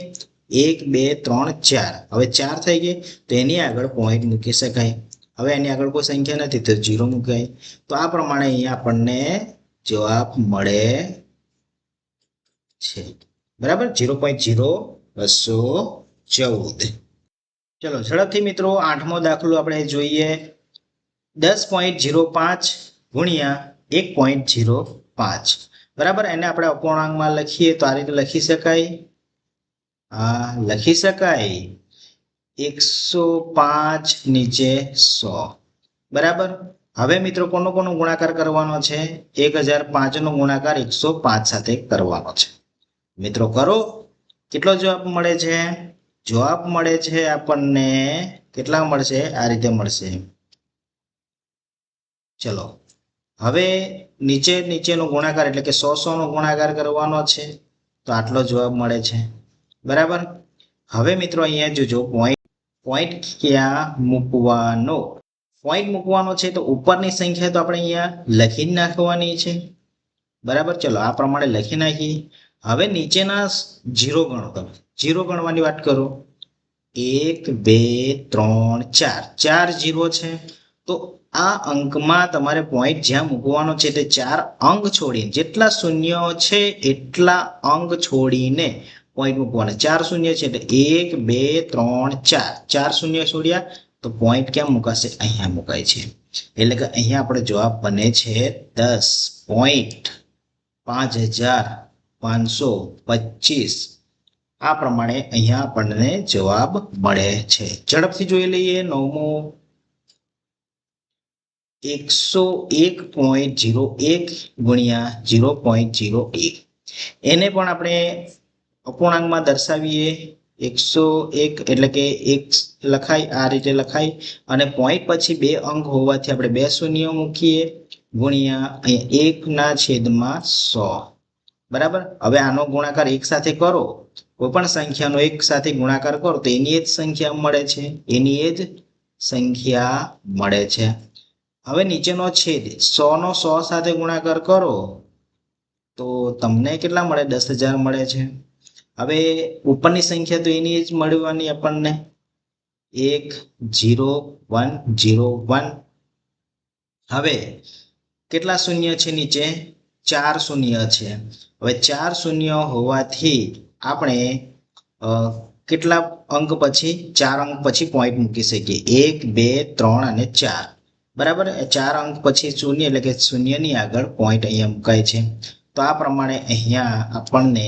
1 2 3 4. હવે 4 થઈ ગઈ તો એની આગળ પોઈન્ટ મૂકી શકાય. હવે એની આગળ કોઈ સંખ્યા નથી તો 0 મુકાય. તો આ પ્રમાણે અહીંયા આપણને જવાબ મળે છે. બરાબર. 0.0214. ચલો ઝડપથી મિત્રો 8મો દાખલો આપણે જોઈએ 10.05 ગુણ્યા 1.05. બરાબર. એને આપણે અપૂર્ણાંકમાં લખીએ તો આ રીતે લખી શકાય. લખી શકાય 105 નીચે 100. બરાબર. હવે મિત્રો કોનો ગુણાકાર કરવાનો છે? 1005 નો ગુણાકાર 105 સાથે કરવાનો છે. મિત્રો કરો. કેટલો જવાબ મળે છે? જવાબ મળે છે આપણને કેટલા મળશે? આ રીતે મળશે. ચલો હવે નીચેનો ગુણાકાર એટલે કે 100 નો ગુણાકાર કરવાનો છે તો આટલો જવાબ મળે છે. બરાબર. હવે મિત્રો અહીંયા જોજો પોઈન્ટ ક્યાં મૂકવાનો? પોઈન્ટ મૂકવાનો છે તો ઉપરની સંખ્યા તો આપણે અહીંયા લખી જ નાખવાની છે. બરાબર. ચલો આ પ્રમાણે લખી નાખીએ. હવે નીચેના 0 ગણો. તમે 0 ગણવાની વાત કરો 1 2 3 4 0 છે. તો આ અંકમાં તમારે પોઈન્ટ જ્યાં મૂકવાનો છે તે 4 અંક છોડીને જેટલા શૂન્યો છે એટલા અંક છોડીને પોઈન્ટ મૂકવાના. 4 શૂન્ય છે એટલે 1 2 3 4. 4 શૂન્ય છોડ્યા તો પોઈન્ટ ક્યાં મુકાશે? અહીંયા મુકાય છે. એટલે કે અહીંયા આપણો જવાબ બને છે 10.5525. આ પ્રમાણે અહીંયા આપણને જવાબ મળે છે. ઝડપથી જોઈ લઈએ 9મો 101.01 ગુણ્યા 0.01. એને પણ આપણે અપૂર્ણાંકમાં દર્શાવીએ 101 એટલે કે 1 લખાય આ રીતે લખાય અને પોઈન્ટ પછી 2 અંક હોવાથી આપણે 2 શૂન્ય મૂકીએ ગુણ્યા અહીંયા 1/100. બરાબર. હવે આનો ગુણાકાર 1 સાથે કરો. કોઈ પણ સંખ્યાનો 1 સાથે ગુણાકાર કરો તો એની જ સંખ્યા મળે છે. એની જ સંખ્યા મળે છે. હવે નીચેનો છેદ 100 નો 100 સાથે ગુણાકાર કરો તો તમને કેટલા મળે? 10,000 મળે છે. હવે ઉપરની સંખ્યા તો એની જ મળવાની આપણને 10101. હવે કેટલા શૂન્ય છે? નીચે 4 શૂન્ય છે. હવે 4 શૂન્ય હોવાથી આપણે કેટલા અંક પછી 4 અંક પછી પોઈન્ટ મૂકી શકીએ? 1 2 3 અને 4. બરાબર. 4 અંક પછી શૂન્ય એટલે કે શૂન્યની આગળ પોઈન્ટ અહીંયા મુકાય છે. તો આ પ્રમાણે અહીંયા આપણને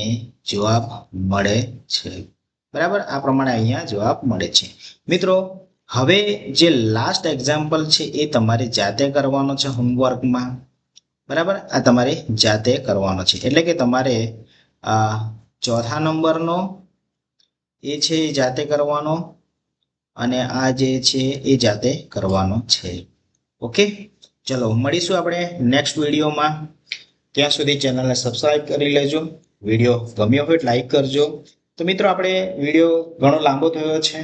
જવાબ મળે છે. બરાબર. આ પ્રમાણે અહીંયા જવાબ મળે છે. મિત્રો હવે જે લાસ્ટ એક્ઝામ્પલ છે એ તમારે જાતે કરવાનો છે હોમવર્કમાં. બરાબર. આ તમારે જાતે કરવાનો છે એટલે કે તમારે ચોથા નંબરનો એ છે એ જાતે કરવાનો અને આ જે છે એ જાતે કરવાનો છે. ઓકે, ચલો મળીશું આપણે નેક્સ્ટ વિડીયોમાં. ત્યાં સુધી ચેનલને સબસ્ક્રાઇબ કરી લેજો. વિડીયો ગમ્યો હોય લાઈક કરજો. તો મિત્રો આપણે વિડીયો ઘણો લાંબો થયો છે.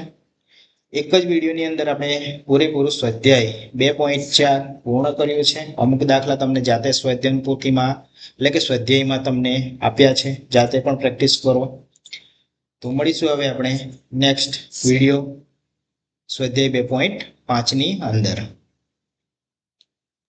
એક જ વિડીયોની અંદર આપણે પૂરેપૂરું સ્વાધ્યાય 2.4 પૂર્ણ કર્યું છે. અમુક દાખલા તમને જાતે સ્વાધ્યાય પોથીમાં એટલે કે સ્વાધ્યાયમાં તમને આપ્યા છે. જાતે પણ પ્રેક્ટિસ કરો. તો મળીશું હવે આપણે નેક્સ્ટ વિડીયો સ્વાધ્યાય 2.5 ની અંદર.